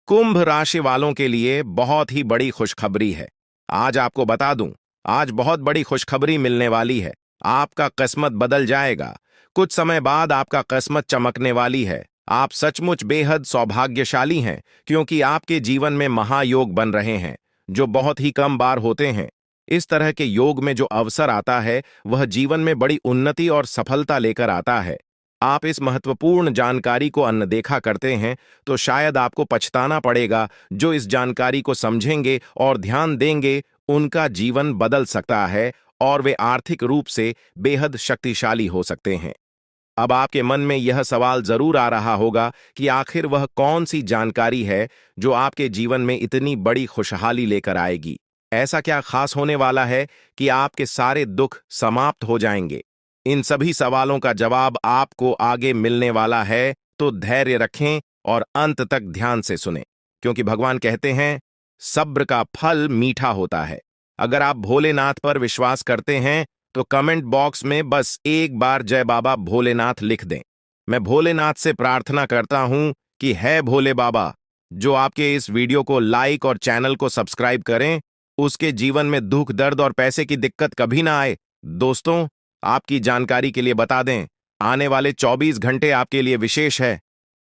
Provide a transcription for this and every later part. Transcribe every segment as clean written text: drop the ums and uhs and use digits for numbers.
कुंभ राशि वालों के लिए बहुत ही बड़ी खुशखबरी है। आज आपको बता दूं, आज बहुत बड़ी खुशखबरी मिलने वाली है। आपका किस्मत बदल जाएगा। कुछ समय बाद आपका किस्मत चमकने वाली है। आप सचमुच बेहद सौभाग्यशाली हैं, क्योंकि आपके जीवन में महायोग बन रहे हैं, जो बहुत ही कम बार होते हैं। इस तरह के योग में जो अवसर आता है, वह जीवन में बड़ी उन्नति और सफलता लेकर आता है। आप इस महत्वपूर्ण जानकारी को अनदेखा करते हैं, तो शायद आपको पछताना पड़ेगा। जो इस जानकारी को समझेंगे और ध्यान देंगे, उनका जीवन बदल सकता है और वे आर्थिक रूप से बेहद शक्तिशाली हो सकते हैं। अब आपके मन में यह सवाल जरूर आ रहा होगा कि आखिर वह कौन सी जानकारी है जो आपके जीवन में इतनी बड़ी खुशहाली लेकर आएगी। ऐसा क्या खास होने वाला है कि आपके सारे दुख समाप्त हो जाएंगे? इन सभी सवालों का जवाब आपको आगे मिलने वाला है, तो धैर्य रखें और अंत तक ध्यान से सुनें, क्योंकि भगवान कहते हैं, सब्र का फल मीठा होता है। अगर आप भोलेनाथ पर विश्वास करते हैं, तो कमेंट बॉक्स में बस एक बार जय बाबा भोलेनाथ लिख दें। मैं भोलेनाथ से प्रार्थना करता हूं कि है भोले बाबा, जो आपके इस वीडियो को लाइक और चैनल को सब्सक्राइब करें, उसके जीवन में दुख, दर्द और पैसे की दिक्कत कभी ना आए। दोस्तों, आपकी जानकारी के लिए बता दें, आने वाले 24 घंटे आपके लिए विशेष है।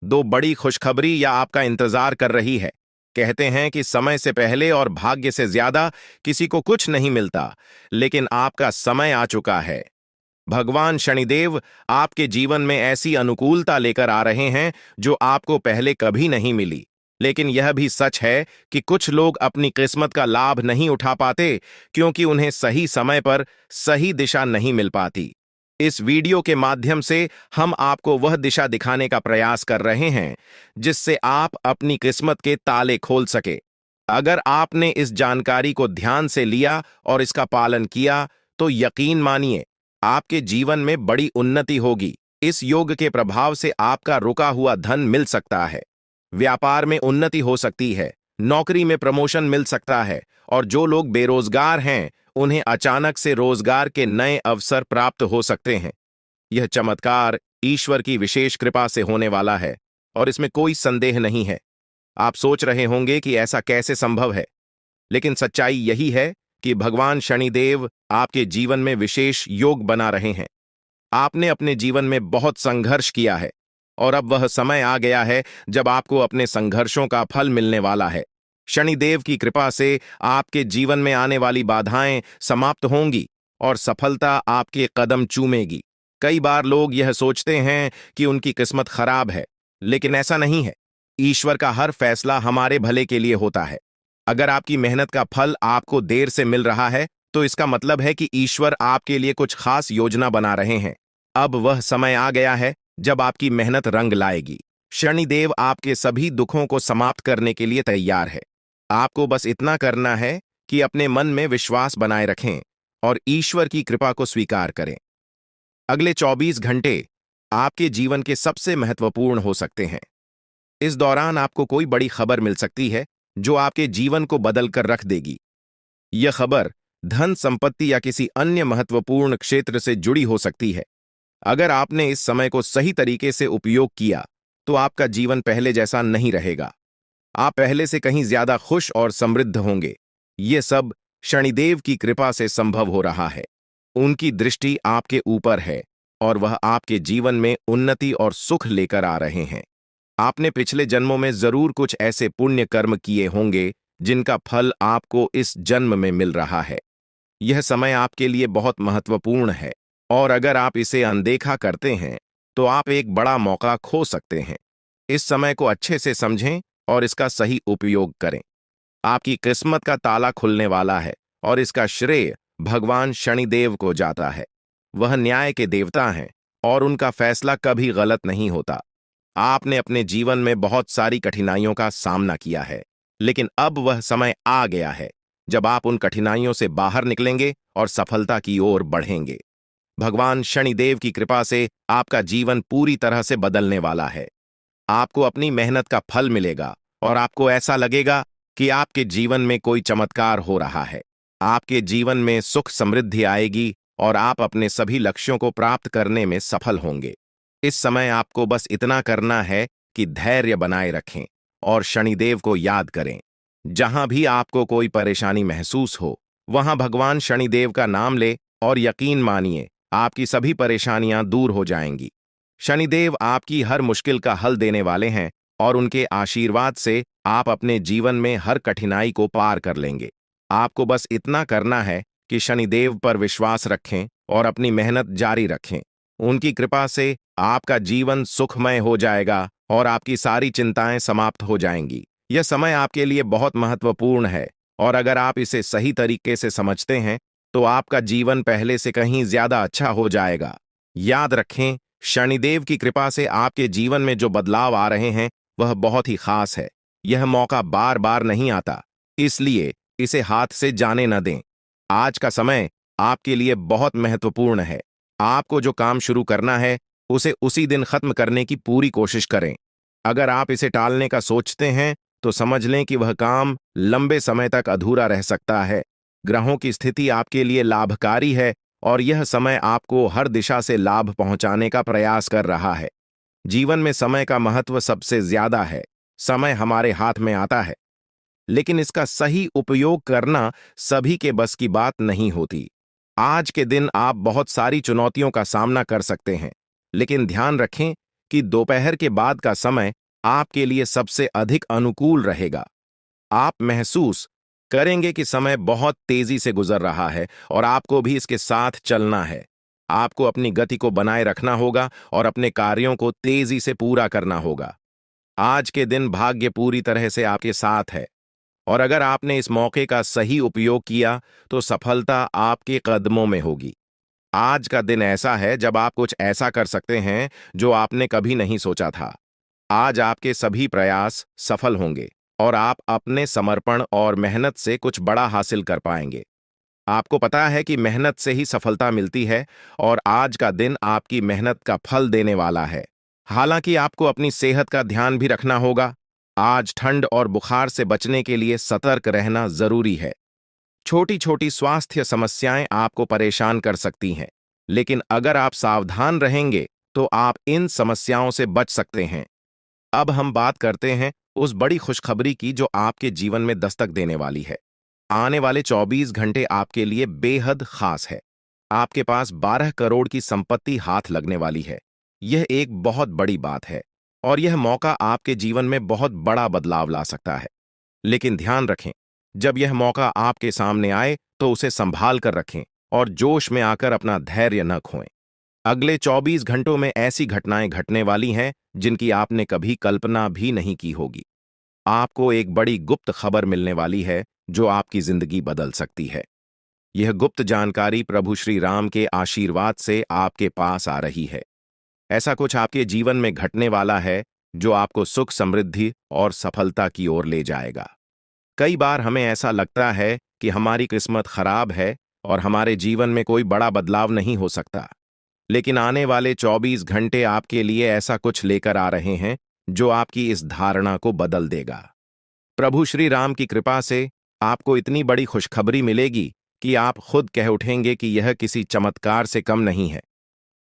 दो बड़ी खुशखबरी या आपका इंतजार कर रही है। कहते हैं कि समय से पहले और भाग्य से ज्यादा किसी को कुछ नहीं मिलता, लेकिन आपका समय आ चुका है। भगवान शनिदेव आपके जीवन में ऐसी अनुकूलता लेकर आ रहे हैं जो आपको पहले कभी नहीं मिली। लेकिन यह भी सच है कि कुछ लोग अपनी किस्मत का लाभ नहीं उठा पाते, क्योंकि उन्हें सही समय पर सही दिशा नहीं मिल पाती। इस वीडियो के माध्यम से हम आपको वह दिशा दिखाने का प्रयास कर रहे हैं, जिससे आप अपनी किस्मत के ताले खोल सके। अगर आपने इस जानकारी को ध्यान से लिया और इसका पालन किया, तो यकीन मानिए, आपके जीवन में बड़ी उन्नति होगी। इस योग के प्रभाव से आपका रुका हुआ धन मिल सकता है, व्यापार में उन्नति हो सकती है, नौकरी में प्रमोशन मिल सकता है, और जो लोग बेरोजगार हैं, उन्हें अचानक से रोजगार के नए अवसर प्राप्त हो सकते हैं। यह चमत्कार ईश्वर की विशेष कृपा से होने वाला है, और इसमें कोई संदेह नहीं है। आप सोच रहे होंगे कि ऐसा कैसे संभव है, लेकिन सच्चाई यही है कि भगवान शनिदेव आपके जीवन में विशेष योग बना रहे हैं। आपने अपने जीवन में बहुत संघर्ष किया है, और अब वह समय आ गया है जब आपको अपने संघर्षों का फल मिलने वाला है। शनिदेव की कृपा से आपके जीवन में आने वाली बाधाएं समाप्त होंगी और सफलता आपके कदम चूमेगी। कई बार लोग यह सोचते हैं कि उनकी किस्मत खराब है, लेकिन ऐसा नहीं है। ईश्वर का हर फैसला हमारे भले के लिए होता है। अगर आपकी मेहनत का फल आपको देर से मिल रहा है, तो इसका मतलब है कि ईश्वर आपके लिए कुछ खास योजना बना रहे हैं। अब वह समय आ गया है जब आपकी मेहनत रंग लाएगी। शनिदेव आपके सभी दुखों को समाप्त करने के लिए तैयार है। आपको बस इतना करना है कि अपने मन में विश्वास बनाए रखें और ईश्वर की कृपा को स्वीकार करें। अगले 24 घंटे आपके जीवन के सबसे महत्वपूर्ण हो सकते हैं। इस दौरान आपको कोई बड़ी खबर मिल सकती है, जो आपके जीवन को बदल कर रख देगी। यह खबर धन, संपत्ति या किसी अन्य महत्वपूर्ण क्षेत्र से जुड़ी हो सकती है। अगर आपने इस समय को सही तरीके से उपयोग किया, तो आपका जीवन पहले जैसा नहीं रहेगा। आप पहले से कहीं ज्यादा खुश और समृद्ध होंगे। ये सब शनिदेव की कृपा से संभव हो रहा है। उनकी दृष्टि आपके ऊपर है, और वह आपके जीवन में उन्नति और सुख लेकर आ रहे हैं। आपने पिछले जन्मों में जरूर कुछ ऐसे पुण्य कर्म किए होंगे, जिनका फल आपको इस जन्म में मिल रहा है। यह समय आपके लिए बहुत महत्वपूर्ण है, और अगर आप इसे अनदेखा करते हैं, तो आप एक बड़ा मौका खो सकते हैं। इस समय को अच्छे से समझें और इसका सही उपयोग करें। आपकी किस्मत का ताला खुलने वाला है, और इसका श्रेय भगवान शनिदेव को जाता है। वह न्याय के देवता हैं, और उनका फैसला कभी गलत नहीं होता। आपने अपने जीवन में बहुत सारी कठिनाइयों का सामना किया है, लेकिन अब वह समय आ गया है जब आप उन कठिनाइयों से बाहर निकलेंगे और सफलता की ओर बढ़ेंगे। भगवान शनिदेव की कृपा से आपका जीवन पूरी तरह से बदलने वाला है। आपको अपनी मेहनत का फल मिलेगा, और आपको ऐसा लगेगा कि आपके जीवन में कोई चमत्कार हो रहा है। आपके जीवन में सुख समृद्धि आएगी, और आप अपने सभी लक्ष्यों को प्राप्त करने में सफल होंगे। इस समय आपको बस इतना करना है कि धैर्य बनाए रखें और शनिदेव को याद करें। जहां भी आपको कोई परेशानी महसूस हो, वहां भगवान शनिदेव का नाम ले और यकीन मानिए आपकी सभी परेशानियां दूर हो जाएंगी। शनिदेव आपकी हर मुश्किल का हल देने वाले हैं और उनके आशीर्वाद से आप अपने जीवन में हर कठिनाई को पार कर लेंगे। आपको बस इतना करना है कि शनिदेव पर विश्वास रखें और अपनी मेहनत जारी रखें। उनकी कृपा से आपका जीवन सुखमय हो जाएगा और आपकी सारी चिंताएं समाप्त हो जाएंगी। यह समय आपके लिए बहुत महत्वपूर्ण है और अगर आप इसे सही तरीके से समझते हैं तो आपका जीवन पहले से कहीं ज्यादा अच्छा हो जाएगा। याद रखें, शनिदेव की कृपा से आपके जीवन में जो बदलाव आ रहे हैं वह बहुत ही खास है। यह मौका बार बार नहीं आता, इसलिए इसे हाथ से जाने न दें। आज का समय आपके लिए बहुत महत्वपूर्ण है। आपको जो काम शुरू करना है उसे उसी दिन खत्म करने की पूरी कोशिश करें। अगर आप इसे टालने का सोचते हैं तो समझ लें कि वह काम लंबे समय तक अधूरा रह सकता है। ग्रहों की स्थिति आपके लिए लाभकारी है और यह समय आपको हर दिशा से लाभ पहुंचाने का प्रयास कर रहा है। जीवन में समय का महत्व सबसे ज्यादा है। समय हमारे हाथ में आता है, लेकिन इसका सही उपयोग करना सभी के बस की बात नहीं होती। आज के दिन आप बहुत सारी चुनौतियों का सामना कर सकते हैं, लेकिन ध्यान रखें कि दोपहर के बाद का समय आपके लिए सबसे अधिक अनुकूल रहेगा। आप महसूस करेंगे कि समय बहुत तेजी से गुजर रहा है और आपको भी इसके साथ चलना है। आपको अपनी गति को बनाए रखना होगा और अपने कार्यों को तेजी से पूरा करना होगा। आज के दिन भाग्य पूरी तरह से आपके साथ है और अगर आपने इस मौके का सही उपयोग किया तो सफलता आपके कदमों में होगी। आज का दिन ऐसा है जब आप कुछ ऐसा कर सकते हैं जो आपने कभी नहीं सोचा था। आज आपके सभी प्रयास सफल होंगे और आप अपने समर्पण और मेहनत से कुछ बड़ा हासिल कर पाएंगे। आपको पता है कि मेहनत से ही सफलता मिलती है और आज का दिन आपकी मेहनत का फल देने वाला है। हालांकि आपको अपनी सेहत का ध्यान भी रखना होगा। आज ठंड और बुखार से बचने के लिए सतर्क रहना जरूरी है। छोटी छोटी स्वास्थ्य समस्याएं आपको परेशान कर सकती हैं, लेकिन अगर आप सावधान रहेंगे तो आप इन समस्याओं से बच सकते हैं। अब हम बात करते हैं उस बड़ी खुशखबरी की जो आपके जीवन में दस्तक देने वाली है। आने वाले 24 घंटे आपके लिए बेहद खास है। आपके पास 12 करोड़ की संपत्ति हाथ लगने वाली है। यह एक बहुत बड़ी बात है और यह मौका आपके जीवन में बहुत बड़ा बदलाव ला सकता है। लेकिन ध्यान रखें, जब यह मौका आपके सामने आए तो उसे संभाल कर रखें और जोश में आकर अपना धैर्य न खोएं। अगले 24 घंटों में ऐसी घटनाएं घटने वाली हैं जिनकी आपने कभी कल्पना भी नहीं की होगी। आपको एक बड़ी गुप्त खबर मिलने वाली है जो आपकी जिंदगी बदल सकती है। यह गुप्त जानकारी प्रभु श्री राम के आशीर्वाद से आपके पास आ रही है। ऐसा कुछ आपके जीवन में घटने वाला है जो आपको सुख, समृद्धि और सफलता की ओर ले जाएगा। कई बार हमें ऐसा लगता है कि हमारी किस्मत खराब है और हमारे जीवन में कोई बड़ा बदलाव नहीं हो सकता, लेकिन आने वाले 24 घंटे आपके लिए ऐसा कुछ लेकर आ रहे हैं जो आपकी इस धारणा को बदल देगा। प्रभु श्री राम की कृपा से आपको इतनी बड़ी खुशखबरी मिलेगी कि आप खुद कह उठेंगे कि यह किसी चमत्कार से कम नहीं है।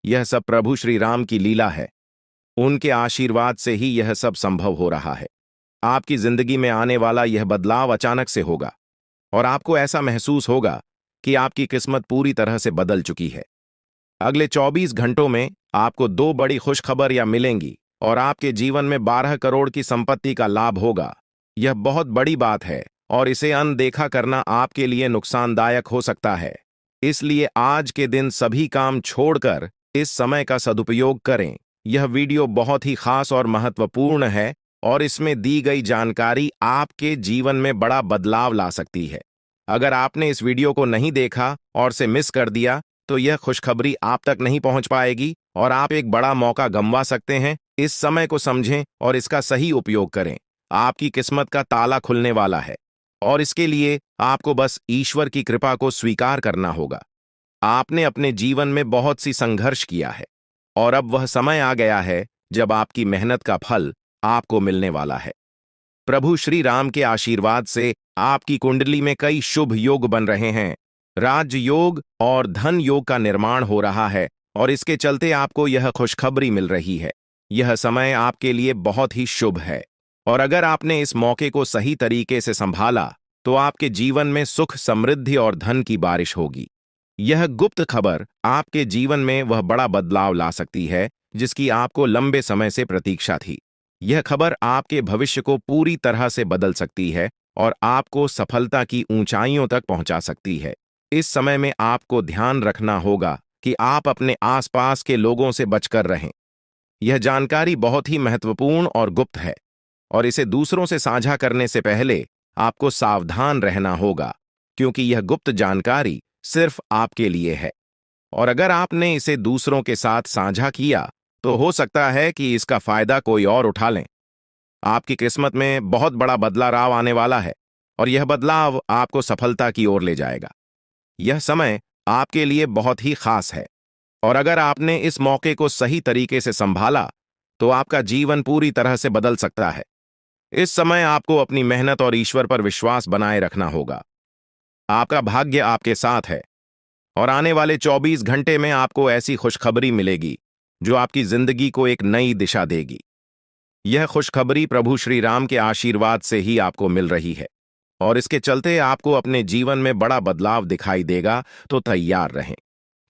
यह सब प्रभु श्री राम की लीला है। उनके आशीर्वाद से ही यह सब संभव हो रहा है। आपकी जिंदगी में आने वाला यह बदलाव अचानक से होगा और आपको ऐसा महसूस होगा कि आपकी किस्मत पूरी तरह से बदल चुकी है। अगले 24 घंटों में आपको दो बड़ी खुशखबरियां मिलेंगी और आपके जीवन में 12 करोड़ की संपत्ति का लाभ होगा। यह बहुत बड़ी बात है और इसे अनदेखा करना आपके लिए नुकसानदायक हो सकता है। इसलिए आज के दिन सभी काम छोड़कर इस समय का सदुपयोग करें। यह वीडियो बहुत ही खास और महत्वपूर्ण है और इसमें दी गई जानकारी आपके जीवन में बड़ा बदलाव ला सकती है। अगर आपने इस वीडियो को नहीं देखा और से मिस कर दिया तो यह खुशखबरी आप तक नहीं पहुंच पाएगी और आप एक बड़ा मौका गंवा सकते हैं। इस समय को समझें और इसका सही उपयोग करें। आपकी किस्मत का ताला खुलने वाला है और इसके लिए आपको बस ईश्वर की कृपा को स्वीकार करना होगा। आपने अपने जीवन में बहुत सी संघर्ष किया है और अब वह समय आ गया है जब आपकी मेहनत का फल आपको मिलने वाला है। प्रभु श्री राम के आशीर्वाद से आपकी कुंडली में कई शुभ योग बन रहे हैं। राजयोग और धन योग का निर्माण हो रहा है और इसके चलते आपको यह खुशखबरी मिल रही है। यह समय आपके लिए बहुत ही शुभ है। और अगर आपने इस मौके को सही तरीके से संभाला तो आपके जीवन में सुख, समृद्धि और धन की बारिश होगी। यह गुप्त खबर आपके जीवन में वह बड़ा बदलाव ला सकती है जिसकी आपको लंबे समय से प्रतीक्षा थी। यह खबर आपके भविष्य को पूरी तरह से बदल सकती है और आपको सफलता की ऊंचाइयों तक पहुंचा सकती है। इस समय में आपको ध्यान रखना होगा कि आप अपने आसपास के लोगों से बचकर रहें। यह जानकारी बहुत ही महत्वपूर्ण और गुप्त है और इसे दूसरों से साझा करने से पहले आपको सावधान रहना होगा, क्योंकि यह गुप्त जानकारी सिर्फ आपके लिए है। और अगर आपने इसे दूसरों के साथ साझा किया तो हो सकता है कि इसका फायदा कोई और उठा लें। आपकी किस्मत में बहुत बड़ा बदलाव आने वाला है और यह बदलाव आपको सफलता की ओर ले जाएगा। यह समय आपके लिए बहुत ही खास है और अगर आपने इस मौके को सही तरीके से संभाला तो आपका जीवन पूरी तरह से बदल सकता है। इस समय आपको अपनी मेहनत और ईश्वर पर विश्वास बनाए रखना होगा। आपका भाग्य आपके साथ है और आने वाले 24 घंटे में आपको ऐसी खुशखबरी मिलेगी जो आपकी जिंदगी को एक नई दिशा देगी। यह खुशखबरी प्रभु श्री राम के आशीर्वाद से ही आपको मिल रही है और इसके चलते आपको अपने जीवन में बड़ा बदलाव दिखाई देगा, तो तैयार रहें,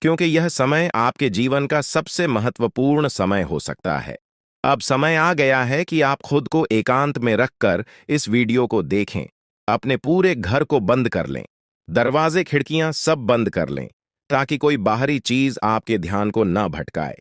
क्योंकि यह समय आपके जीवन का सबसे महत्वपूर्ण समय हो सकता है। अब समय आ गया है कि आप खुद को एकांत में रखकर इस वीडियो को देखें। अपने पूरे घर को बंद कर लें, दरवाजे खिड़कियां सब बंद कर लें, ताकि कोई बाहरी चीज आपके ध्यान को न भटकाए।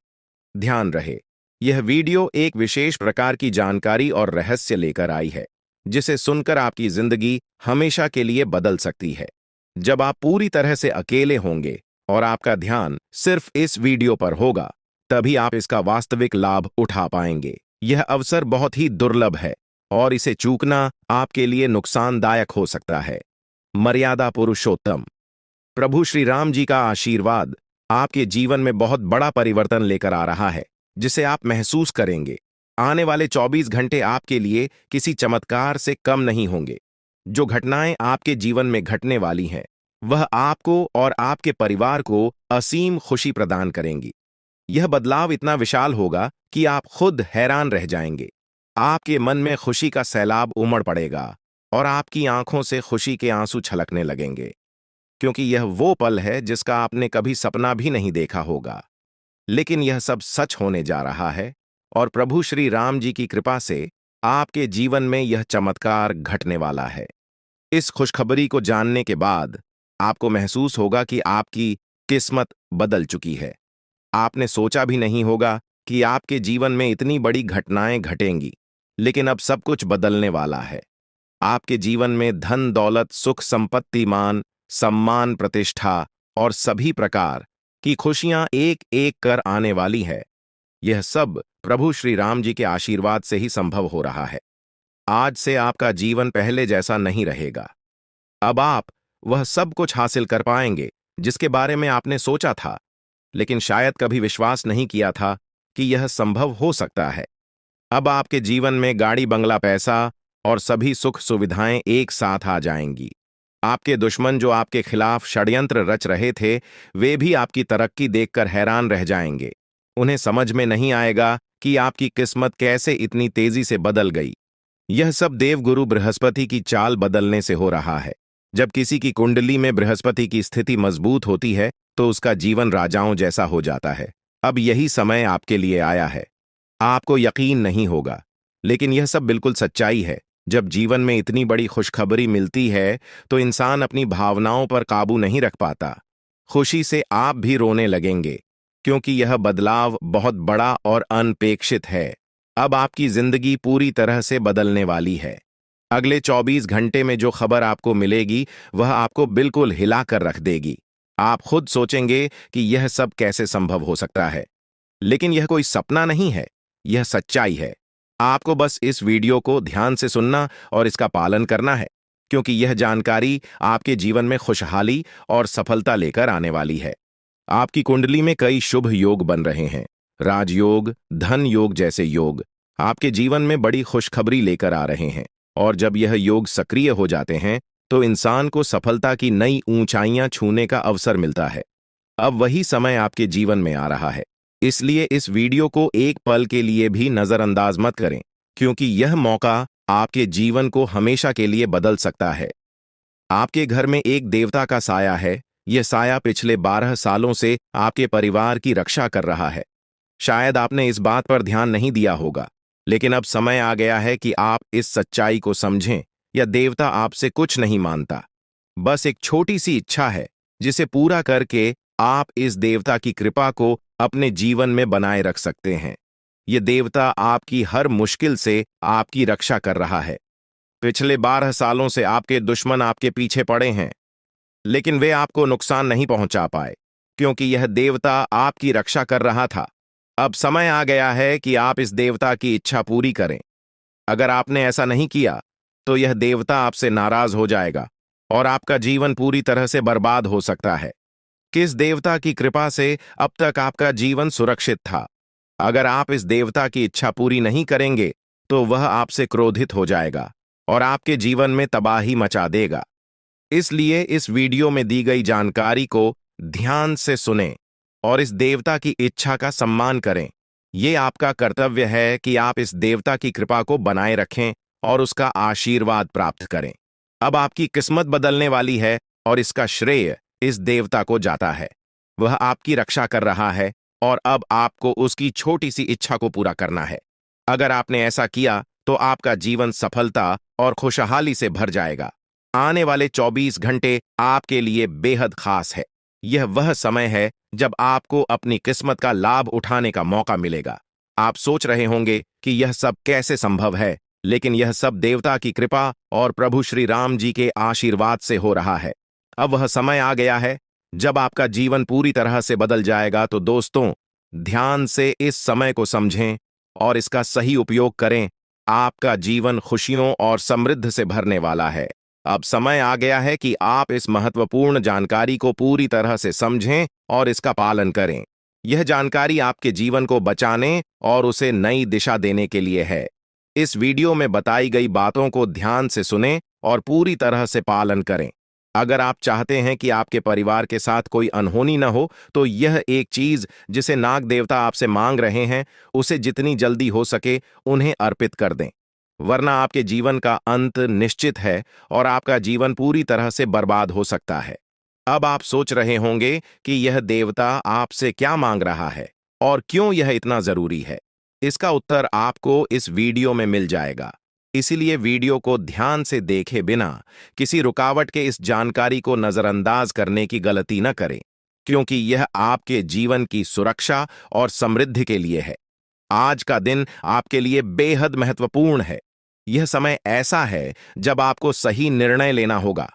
ध्यान रहे, यह वीडियो एक विशेष प्रकार की जानकारी और रहस्य लेकर आई है, जिसे सुनकर आपकी जिंदगी हमेशा के लिए बदल सकती है। जब आप पूरी तरह से अकेले होंगे और आपका ध्यान सिर्फ इस वीडियो पर होगा, तभी आप इसका वास्तविक लाभ उठा पाएंगे। यह अवसर बहुत ही दुर्लभ है और इसे चूकना आपके लिए नुकसानदायक हो सकता है। मर्यादा पुरुषोत्तम प्रभु श्री राम जी का आशीर्वाद आपके जीवन में बहुत बड़ा परिवर्तन लेकर आ रहा है, जिसे आप महसूस करेंगे। आने वाले 24 घंटे आपके लिए किसी चमत्कार से कम नहीं होंगे। जो घटनाएं आपके जीवन में घटने वाली हैं, वह आपको और आपके परिवार को असीम खुशी प्रदान करेंगी। यह बदलाव इतना विशाल होगा कि आप खुद हैरान रह जाएंगे। आपके मन में खुशी का सैलाब उमड़ पड़ेगा और आपकी आंखों से खुशी के आंसू छलकने लगेंगे, क्योंकि यह वो पल है जिसका आपने कभी सपना भी नहीं देखा होगा। लेकिन यह सब सच होने जा रहा है और प्रभु श्री राम जी की कृपा से आपके जीवन में यह चमत्कार घटने वाला है। इस खुशखबरी को जानने के बाद आपको महसूस होगा कि आपकी किस्मत बदल चुकी है। आपने सोचा भी नहीं होगा कि आपके जीवन में इतनी बड़ी घटनाएं घटेंगी, लेकिन अब सब कुछ बदलने वाला है। आपके जीवन में धन, दौलत, सुख, संपत्ति, मान, सम्मान, प्रतिष्ठा और सभी प्रकार की खुशियां एक एक कर आने वाली है। यह सब प्रभु श्री राम जी के आशीर्वाद से ही संभव हो रहा है। आज से आपका जीवन पहले जैसा नहीं रहेगा। अब आप वह सब कुछ हासिल कर पाएंगे जिसके बारे में आपने सोचा था, लेकिन शायद कभी विश्वास नहीं किया था कि यह संभव हो सकता है। अब आपके जीवन में गाड़ी, बंगला, पैसा और सभी सुख सुविधाएं एक साथ आ जाएंगी। आपके दुश्मन जो आपके खिलाफ षड्यंत्र रच रहे थे, वे भी आपकी तरक्की देखकर हैरान रह जाएंगे। उन्हें समझ में नहीं आएगा कि आपकी किस्मत कैसे इतनी तेजी से बदल गई। यह सब देवगुरु बृहस्पति की चाल बदलने से हो रहा है। जब किसी की कुंडली में बृहस्पति की स्थिति मजबूत होती है तो उसका जीवन राजाओं जैसा हो जाता है। अब यही समय आपके लिए आया है। आपको यकीन नहीं होगा, लेकिन यह सब बिल्कुल सच्चाई है। जब जीवन में इतनी बड़ी खुशखबरी मिलती है तो इंसान अपनी भावनाओं पर काबू नहीं रख पाता। खुशी से आप भी रोने लगेंगे, क्योंकि यह बदलाव बहुत बड़ा और अनपेक्षित है। अब आपकी जिंदगी पूरी तरह से बदलने वाली है। अगले 24 घंटे में जो खबर आपको मिलेगी वह आपको बिल्कुल हिला कर रख देगी। आप खुद सोचेंगे कि यह सब कैसे संभव हो सकता है, लेकिन यह कोई सपना नहीं है, यह सच्चाई है। आपको बस इस वीडियो को ध्यान से सुनना और इसका पालन करना है, क्योंकि यह जानकारी आपके जीवन में खुशहाली और सफलता लेकर आने वाली है। आपकी कुंडली में कई शुभ योग बन रहे हैं। राजयोग, धन योग जैसे योग आपके जीवन में बड़ी खुशखबरी लेकर आ रहे हैं, और जब यह योग सक्रिय हो जाते हैं तो इंसान को सफलता की नई ऊंचाइयां छूने का अवसर मिलता है। अब वही समय आपके जीवन में आ रहा है, इसलिए इस वीडियो को एक पल के लिए भी नजरअंदाज मत करें, क्योंकि यह मौका आपके जीवन को हमेशा के लिए बदल सकता है। आपके घर में एक देवता का साया है। यह साया पिछले 12 सालों से आपके परिवार की रक्षा कर रहा है। शायद आपने इस बात पर ध्यान नहीं दिया होगा, लेकिन अब समय आ गया है कि आप इस सच्चाई को समझें। यह देवता आपसे कुछ नहीं मानता, बस एक छोटी सी इच्छा है, जिसे पूरा करके आप इस देवता की कृपा को अपने जीवन में बनाए रख सकते हैं। यह देवता आपकी हर मुश्किल से आपकी रक्षा कर रहा है। पिछले 12 सालों से आपके दुश्मन आपके पीछे पड़े हैं, लेकिन वे आपको नुकसान नहीं पहुंचा पाए, क्योंकि यह देवता आपकी रक्षा कर रहा था। अब समय आ गया है कि आप इस देवता की इच्छा पूरी करें। अगर आपने ऐसा नहीं किया, तो यह देवता आपसे नाराज हो जाएगा और आपका जीवन पूरी तरह से बर्बाद हो सकता है। किस देवता की कृपा से अब तक आपका जीवन सुरक्षित था? अगर आप इस देवता की इच्छा पूरी नहीं करेंगे, तो वह आपसे क्रोधित हो जाएगा और आपके जीवन में तबाही मचा देगा। इसलिए इस वीडियो में दी गई जानकारी को ध्यान से सुनें और इस देवता की इच्छा का सम्मान करें। ये आपका कर्तव्य है कि आप इस देवता की कृपा को बनाए रखें और उसका आशीर्वाद प्राप्त करें। अब आपकी किस्मत बदलने वाली है और इसका श्रेय इस देवता को जाता है। वह आपकी रक्षा कर रहा है और अब आपको उसकी छोटी सी इच्छा को पूरा करना है। अगर आपने ऐसा किया, तो आपका जीवन सफलता और खुशहाली से भर जाएगा। आने वाले 24 घंटे आपके लिए बेहद खास है। यह वह समय है जब आपको अपनी किस्मत का लाभ उठाने का मौका मिलेगा। आप सोच रहे होंगे कि यह सब कैसे संभव है, लेकिन यह सब देवता की कृपा और प्रभु श्री राम जी के आशीर्वाद से हो रहा है। अब वह समय आ गया है जब आपका जीवन पूरी तरह से बदल जाएगा। तो दोस्तों, ध्यान से इस समय को समझें और इसका सही उपयोग करें। आपका जीवन खुशियों और समृद्धि से भरने वाला है। अब समय आ गया है कि आप इस महत्वपूर्ण जानकारी को पूरी तरह से समझें और इसका पालन करें। यह जानकारी आपके जीवन को बचाने और उसे नई दिशा देने के लिए है। इस वीडियो में बताई गई बातों को ध्यान से सुनें और पूरी तरह से पालन करें। अगर आप चाहते हैं कि आपके परिवार के साथ कोई अनहोनी न हो, तो यह एक चीज जिसे नाग देवता आपसे मांग रहे हैं, उसे जितनी जल्दी हो सके उन्हें अर्पित कर दें, वरना आपके जीवन का अंत निश्चित है और आपका जीवन पूरी तरह से बर्बाद हो सकता है। अब आप सोच रहे होंगे कि यह देवता आपसे क्या मांग रहा है और क्यों यह इतना जरूरी है। इसका उत्तर आपको इस वीडियो में मिल जाएगा। इसीलिए वीडियो को ध्यान से देखे बिना किसी रुकावट के इस जानकारी को नजरअंदाज करने की गलती न करें, क्योंकि यह आपके जीवन की सुरक्षा और समृद्धि के लिए है। आज का दिन आपके लिए बेहद महत्वपूर्ण है। यह समय ऐसा है जब आपको सही निर्णय लेना होगा।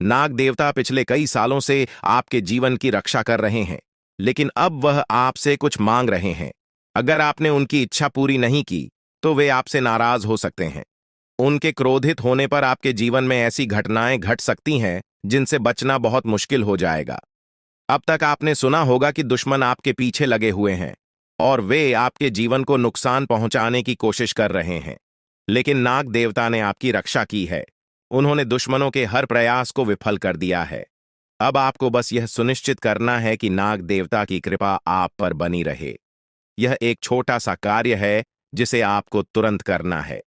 नाग देवता पिछले कई सालों से आपके जीवन की रक्षा कर रहे हैं, लेकिन अब वह आपसे कुछ मांग रहे हैं। अगर आपने उनकी इच्छा पूरी नहीं की, तो वे आपसे नाराज हो सकते हैं। उनके क्रोधित होने पर आपके जीवन में ऐसी घटनाएं घट सकती हैं जिनसे बचना बहुत मुश्किल हो जाएगा। अब तक आपने सुना होगा कि दुश्मन आपके पीछे लगे हुए हैं और वे आपके जीवन को नुकसान पहुंचाने की कोशिश कर रहे हैं, लेकिन नाग देवता ने आपकी रक्षा की है। उन्होंने दुश्मनों के हर प्रयास को विफल कर दिया है। अब आपको बस यह सुनिश्चित करना है कि नाग देवता की कृपा आप पर बनी रहे। यह एक छोटा सा कार्य है जिसे आपको तुरंत करना है।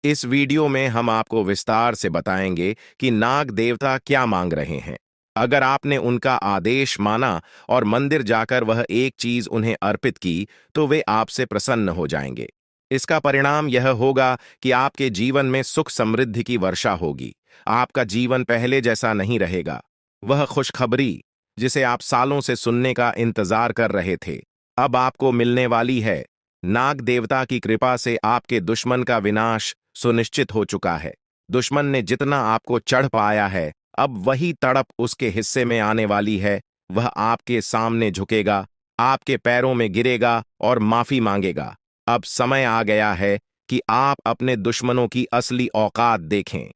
इस वीडियो में हम आपको विस्तार से बताएंगे कि नाग देवता क्या मांग रहे हैं। अगर आपने उनका आदेश माना और मंदिर जाकर वह एक चीज उन्हें अर्पित की, तो वे आपसे प्रसन्न हो जाएंगे। इसका परिणाम यह होगा कि आपके जीवन में सुख समृद्धि की वर्षा होगी। आपका जीवन पहले जैसा नहीं रहेगा। वह खुशखबरी जिसे आप सालों से सुनने का इंतजार कर रहे थे, अब आपको मिलने वाली है। नाग देवता की कृपा से आपके दुश्मन का विनाश सुनिश्चित हो चुका है। दुश्मन ने जितना आपको चढ़ पाया है, अब वही तड़प उसके हिस्से में आने वाली है। वह आपके सामने झुकेगा, आपके पैरों में गिरेगा और माफी मांगेगा। अब समय आ गया है कि आप अपने दुश्मनों की असली औकात देखें।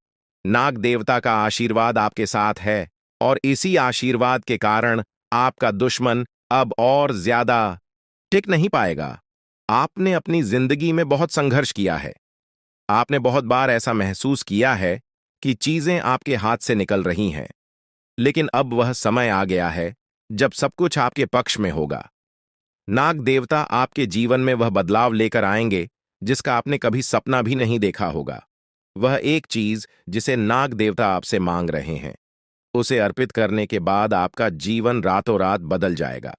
नाग देवता का आशीर्वाद आपके साथ है और इसी आशीर्वाद के कारण आपका दुश्मन अब और ज्यादा टिक नहीं पाएगा। आपने अपनी जिंदगी में बहुत संघर्ष किया है। आपने बहुत बार ऐसा महसूस किया है कि चीजें आपके हाथ से निकल रही हैं, लेकिन अब वह समय आ गया है जब सब कुछ आपके पक्ष में होगा। नाग देवता आपके जीवन में वह बदलाव लेकर आएंगे जिसका आपने कभी सपना भी नहीं देखा होगा। वह एक चीज जिसे नाग देवता आपसे मांग रहे हैं, उसे अर्पित करने के बाद आपका जीवन रातों रात बदल जाएगा।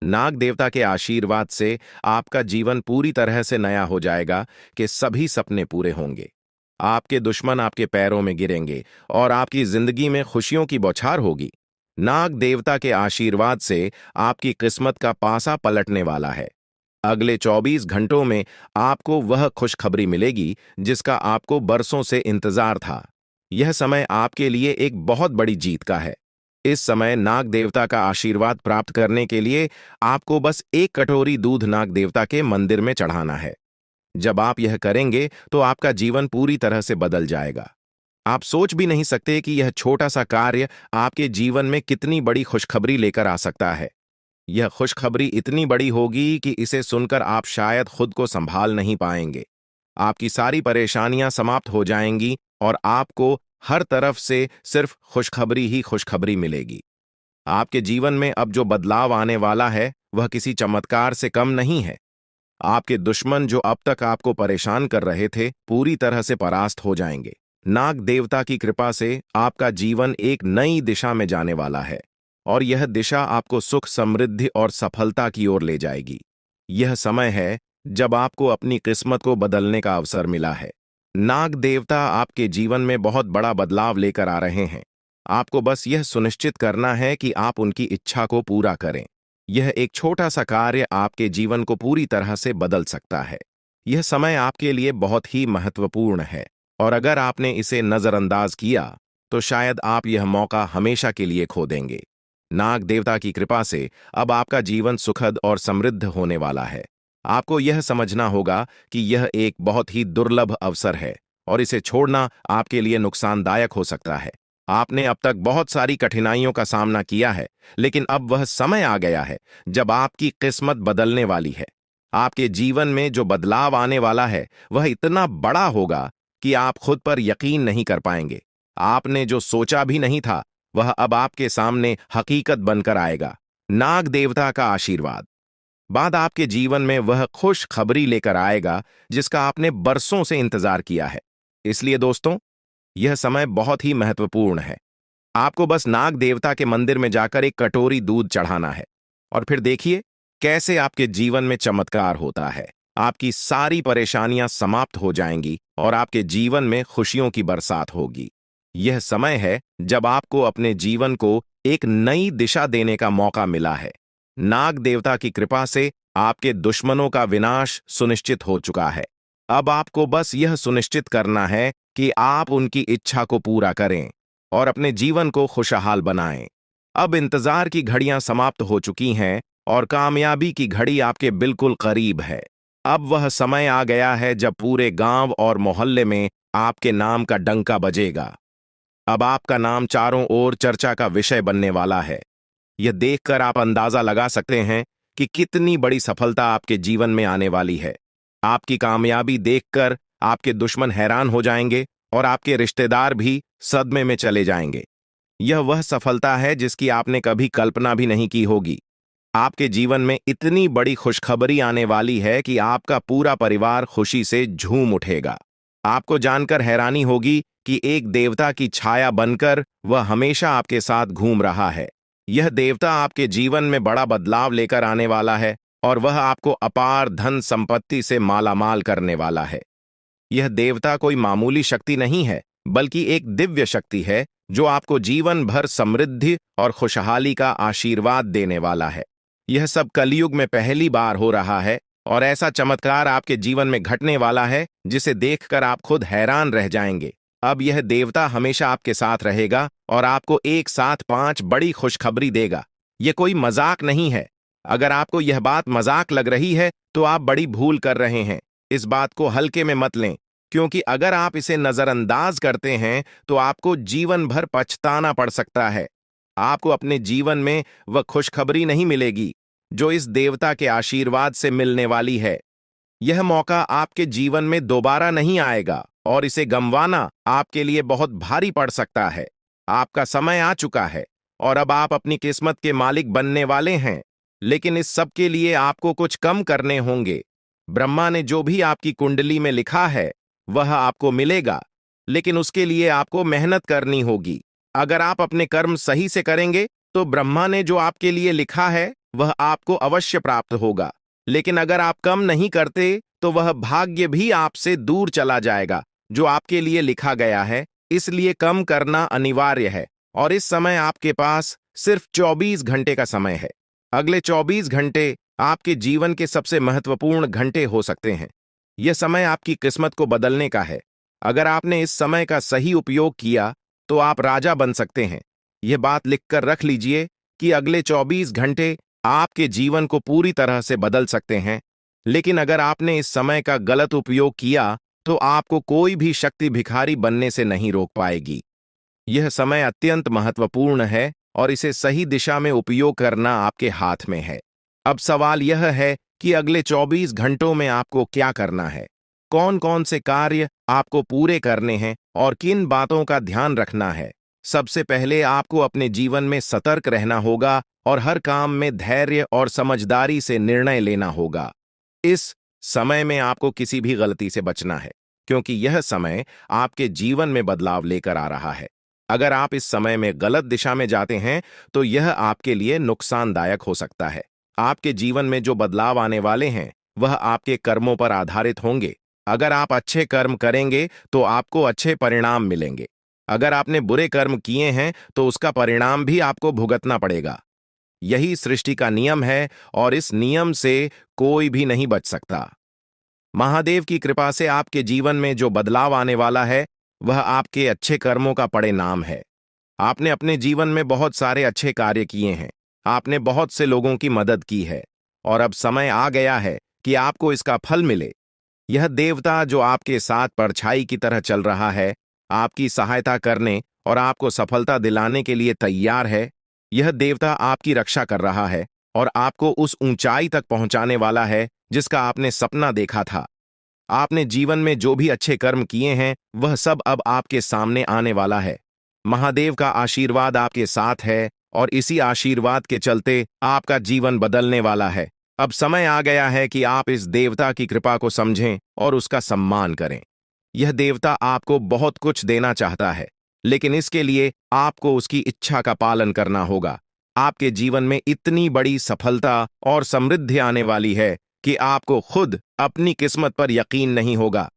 नाग देवता के आशीर्वाद से आपका जीवन पूरी तरह से नया हो जाएगा कि सभी सपने पूरे होंगे। आपके दुश्मन आपके पैरों में गिरेंगे और आपकी जिंदगी में खुशियों की बौछार होगी। नाग देवता के आशीर्वाद से आपकी किस्मत का पासा पलटने वाला है। अगले 24 घंटों में आपको वह खुशखबरी मिलेगी जिसका आपको बरसों से इंतजार था। यह समय आपके लिए एक बहुत बड़ी जीत का है। इस समय नाग देवता का आशीर्वाद प्राप्त करने के लिए आपको बस एक कटोरी दूध नाग देवता के मंदिर में चढ़ाना है। जब आप यह करेंगे तो आपका जीवन पूरी तरह से बदल जाएगा। आप सोच भी नहीं सकते कि यह छोटा सा कार्य आपके जीवन में कितनी बड़ी खुशखबरी लेकर आ सकता है। यह खुशखबरी इतनी बड़ी होगी कि इसे सुनकर आप शायद खुद को संभाल नहीं पाएंगे। आपकी सारी परेशानियां समाप्त हो जाएंगी और आपको हर तरफ से सिर्फ खुशखबरी ही खुशखबरी मिलेगी। आपके जीवन में अब जो बदलाव आने वाला है वह किसी चमत्कार से कम नहीं है। आपके दुश्मन जो अब तक आपको परेशान कर रहे थे पूरी तरह से परास्त हो जाएंगे। नाग देवता की कृपा से आपका जीवन एक नई दिशा में जाने वाला है और यह दिशा आपको सुख, समृद्धि और सफलता की ओर ले जाएगी। यह समय है जब आपको अपनी किस्मत को बदलने का अवसर मिला है। नाग देवता आपके जीवन में बहुत बड़ा बदलाव लेकर आ रहे हैं। आपको बस यह सुनिश्चित करना है कि आप उनकी इच्छा को पूरा करें। यह एक छोटा सा कार्य आपके जीवन को पूरी तरह से बदल सकता है। यह समय आपके लिए बहुत ही महत्वपूर्ण है और अगर आपने इसे नजरअंदाज किया तो शायद आप यह मौका हमेशा के लिए खो देंगे। नाग देवता की कृपा से अब आपका जीवन सुखद और समृद्ध होने वाला है। आपको यह समझना होगा कि यह एक बहुत ही दुर्लभ अवसर है और इसे छोड़ना आपके लिए नुकसानदायक हो सकता है। आपने अब तक बहुत सारी कठिनाइयों का सामना किया है, लेकिन अब वह समय आ गया है जब आपकी किस्मत बदलने वाली है। आपके जीवन में जो बदलाव आने वाला है वह इतना बड़ा होगा कि आप खुद पर यकीन नहीं कर पाएंगे। आपने जो सोचा भी नहीं था वह अब आपके सामने हकीकत बनकर आएगा। नाग देवता का आशीर्वाद बाद आपके जीवन में वह खुश खबरी लेकर आएगा जिसका आपने बरसों से इंतजार किया है। इसलिए दोस्तों, यह समय बहुत ही महत्वपूर्ण है। आपको बस नाग देवता के मंदिर में जाकर एक कटोरी दूध चढ़ाना है और फिर देखिए कैसे आपके जीवन में चमत्कार होता है। आपकी सारी परेशानियां समाप्त हो जाएंगी और आपके जीवन में खुशियों की बरसात होगी। यह समय है जब आपको अपने जीवन को एक नई दिशा देने का मौका मिला है। नाग देवता की कृपा से आपके दुश्मनों का विनाश सुनिश्चित हो चुका है। अब आपको बस यह सुनिश्चित करना है कि आप उनकी इच्छा को पूरा करें और अपने जीवन को खुशहाल बनाएं। अब इंतजार की घड़ियां समाप्त हो चुकी हैं और कामयाबी की घड़ी आपके बिल्कुल करीब है। अब वह समय आ गया है जब पूरे गांव और मोहल्ले में आपके नाम का डंका बजेगा। अब आपका नाम चारों ओर चर्चा का विषय बनने वाला है। यह देखकर आप अंदाजा लगा सकते हैं कि कितनी बड़ी सफलता आपके जीवन में आने वाली है। आपकी कामयाबी देखकर आपके दुश्मन हैरान हो जाएंगे और आपके रिश्तेदार भी सदमे में चले जाएंगे। यह वह सफलता है जिसकी आपने कभी कल्पना भी नहीं की होगी। आपके जीवन में इतनी बड़ी खुशखबरी आने वाली है कि आपका पूरा परिवार खुशी से झूम उठेगा। आपको जानकर हैरानी होगी कि एक देवता की छाया बनकर वह हमेशा आपके साथ घूम रहा है। यह देवता आपके जीवन में बड़ा बदलाव लेकर आने वाला है और वह आपको अपार धन संपत्ति से मालामाल करने वाला है। यह देवता कोई मामूली शक्ति नहीं है, बल्कि एक दिव्य शक्ति है जो आपको जीवन भर समृद्धि और खुशहाली का आशीर्वाद देने वाला है। यह सब कलयुग में पहली बार हो रहा है और ऐसा चमत्कार आपके जीवन में घटने वाला है जिसे देखकर आप खुद हैरान रह जाएंगे। अब यह देवता हमेशा आपके साथ रहेगा और आपको एक साथ 5 बड़ी खुशखबरी देगा। यह कोई मजाक नहीं है। अगर आपको यह बात मजाक लग रही है तो आप बड़ी भूल कर रहे हैं। इस बात को हल्के में मत लें, क्योंकि अगर आप इसे नजरअंदाज करते हैं तो आपको जीवन भर पछताना पड़ सकता है। आपको अपने जीवन में वह खुशखबरी नहीं मिलेगी जो इस देवता के आशीर्वाद से मिलने वाली है। यह मौका आपके जीवन में दोबारा नहीं आएगा और इसे गंवाना आपके लिए बहुत भारी पड़ सकता है। आपका समय आ चुका है और अब आप अपनी किस्मत के मालिक बनने वाले हैं, लेकिन इस सब के लिए आपको कुछ कम करने होंगे। ब्रह्मा ने जो भी आपकी कुंडली में लिखा है वह आपको मिलेगा, लेकिन उसके लिए आपको मेहनत करनी होगी। अगर आप अपने कर्म सही से करेंगे तो ब्रह्मा ने जो आपके लिए लिखा है वह आपको अवश्य प्राप्त होगा। लेकिन अगर आप कम नहीं करते तो वह भाग्य भी आपसे दूर चला जाएगा जो आपके लिए लिखा गया है। इसलिए कम करना अनिवार्य है और इस समय आपके पास सिर्फ 24 घंटे का समय है। अगले 24 घंटे आपके जीवन के सबसे महत्वपूर्ण घंटे हो सकते हैं। यह समय आपकी किस्मत को बदलने का है। अगर आपने इस समय का सही उपयोग किया तो आप राजा बन सकते हैं। यह बात लिखकर रख लीजिए कि अगले 24 घंटे आपके जीवन को पूरी तरह से बदल सकते हैं। लेकिन अगर आपने इस समय का गलत उपयोग किया तो आपको कोई भी शक्ति भिखारी बनने से नहीं रोक पाएगी। यह समय अत्यंत महत्वपूर्ण है और इसे सही दिशा में उपयोग करना आपके हाथ में है। अब सवाल यह है कि अगले 24 घंटों में आपको क्या करना है, कौन कौन से कार्य आपको पूरे करने हैं और किन बातों का ध्यान रखना है। सबसे पहले आपको अपने जीवन में सतर्क रहना होगा और हर काम में धैर्य और समझदारी से निर्णय लेना होगा। इस समय में आपको किसी भी गलती से बचना है क्योंकि यह समय आपके जीवन में बदलाव लेकर आ रहा है। अगर आप इस समय में गलत दिशा में जाते हैं तो यह आपके लिए नुकसानदायक हो सकता है। आपके जीवन में जो बदलाव आने वाले हैं वह आपके कर्मों पर आधारित होंगे। अगर आप अच्छे कर्म करेंगे तो आपको अच्छे परिणाम मिलेंगे। अगर आपने बुरे कर्म किए हैं तो उसका परिणाम भी आपको भुगतना पड़ेगा। यही सृष्टि का नियम है और इस नियम से कोई भी नहीं बच सकता। महादेव की कृपा से आपके जीवन में जो बदलाव आने वाला है वह आपके अच्छे कर्मों का परिणाम है। आपने अपने जीवन में बहुत सारे अच्छे कार्य किए हैं, आपने बहुत से लोगों की मदद की है और अब समय आ गया है कि आपको इसका फल मिले। यह देवता जो आपके साथ परछाई की तरह चल रहा है, आपकी सहायता करने और आपको सफलता दिलाने के लिए तैयार है। यह देवता आपकी रक्षा कर रहा है और आपको उस ऊंचाई तक पहुंचाने वाला है जिसका आपने सपना देखा था। आपने जीवन में जो भी अच्छे कर्म किए हैं वह सब अब आपके सामने आने वाला है। महादेव का आशीर्वाद आपके साथ है और इसी आशीर्वाद के चलते आपका जीवन बदलने वाला है। अब समय आ गया है कि आप इस देवता की कृपा को समझें और उसका सम्मान करें। यह देवता आपको बहुत कुछ देना चाहता है, लेकिन इसके लिए आपको उसकी इच्छा का पालन करना होगा। आपके जीवन में इतनी बड़ी सफलता और समृद्धि आने वाली है कि आपको खुद अपनी किस्मत पर यकीन नहीं होगा।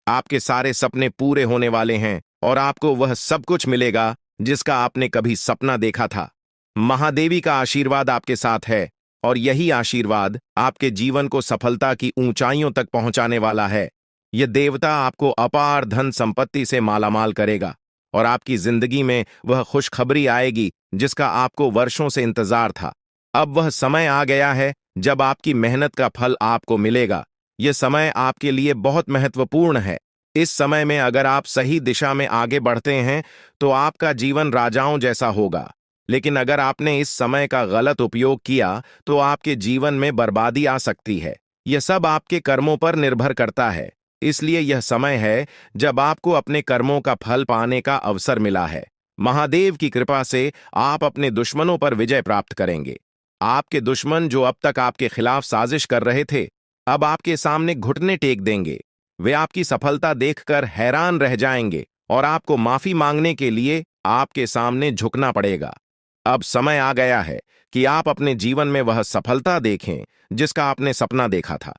आपके सारे सपने पूरे होने वाले हैं और आपको वह सब कुछ मिलेगा जिसका आपने कभी सपना देखा था। महादेवी का आशीर्वाद आपके साथ है और यही आशीर्वाद आपके जीवन को सफलता की ऊंचाइयों तक पहुंचाने वाला है। यह देवता आपको अपार धन संपत्ति से मालामाल करेगा और आपकी जिंदगी में वह खुशखबरी आएगी जिसका आपको वर्षों से इंतजार था। अब वह समय आ गया है जब आपकी मेहनत का फल आपको मिलेगा। यह समय आपके लिए बहुत महत्वपूर्ण है। इस समय में अगर आप सही दिशा में आगे बढ़ते हैं तो आपका जीवन राजाओं जैसा होगा। लेकिन अगर आपने इस समय का गलत उपयोग किया तो आपके जीवन में बर्बादी आ सकती है। यह सब आपके कर्मों पर निर्भर करता है। इसलिए यह समय है जब आपको अपने कर्मों का फल पाने का अवसर मिला है। महादेव की कृपा से आप अपने दुश्मनों पर विजय प्राप्त करेंगे। आपके दुश्मन जो अब तक आपके खिलाफ साजिश कर रहे थे, अब आपके सामने घुटने टेक देंगे। वे आपकी सफलता देखकर हैरान रह जाएंगे और आपको माफी मांगने के लिए आपके सामने झुकना पड़ेगा। अब समय आ गया है कि आप अपने जीवन में वह सफलता देखें जिसका आपने सपना देखा था।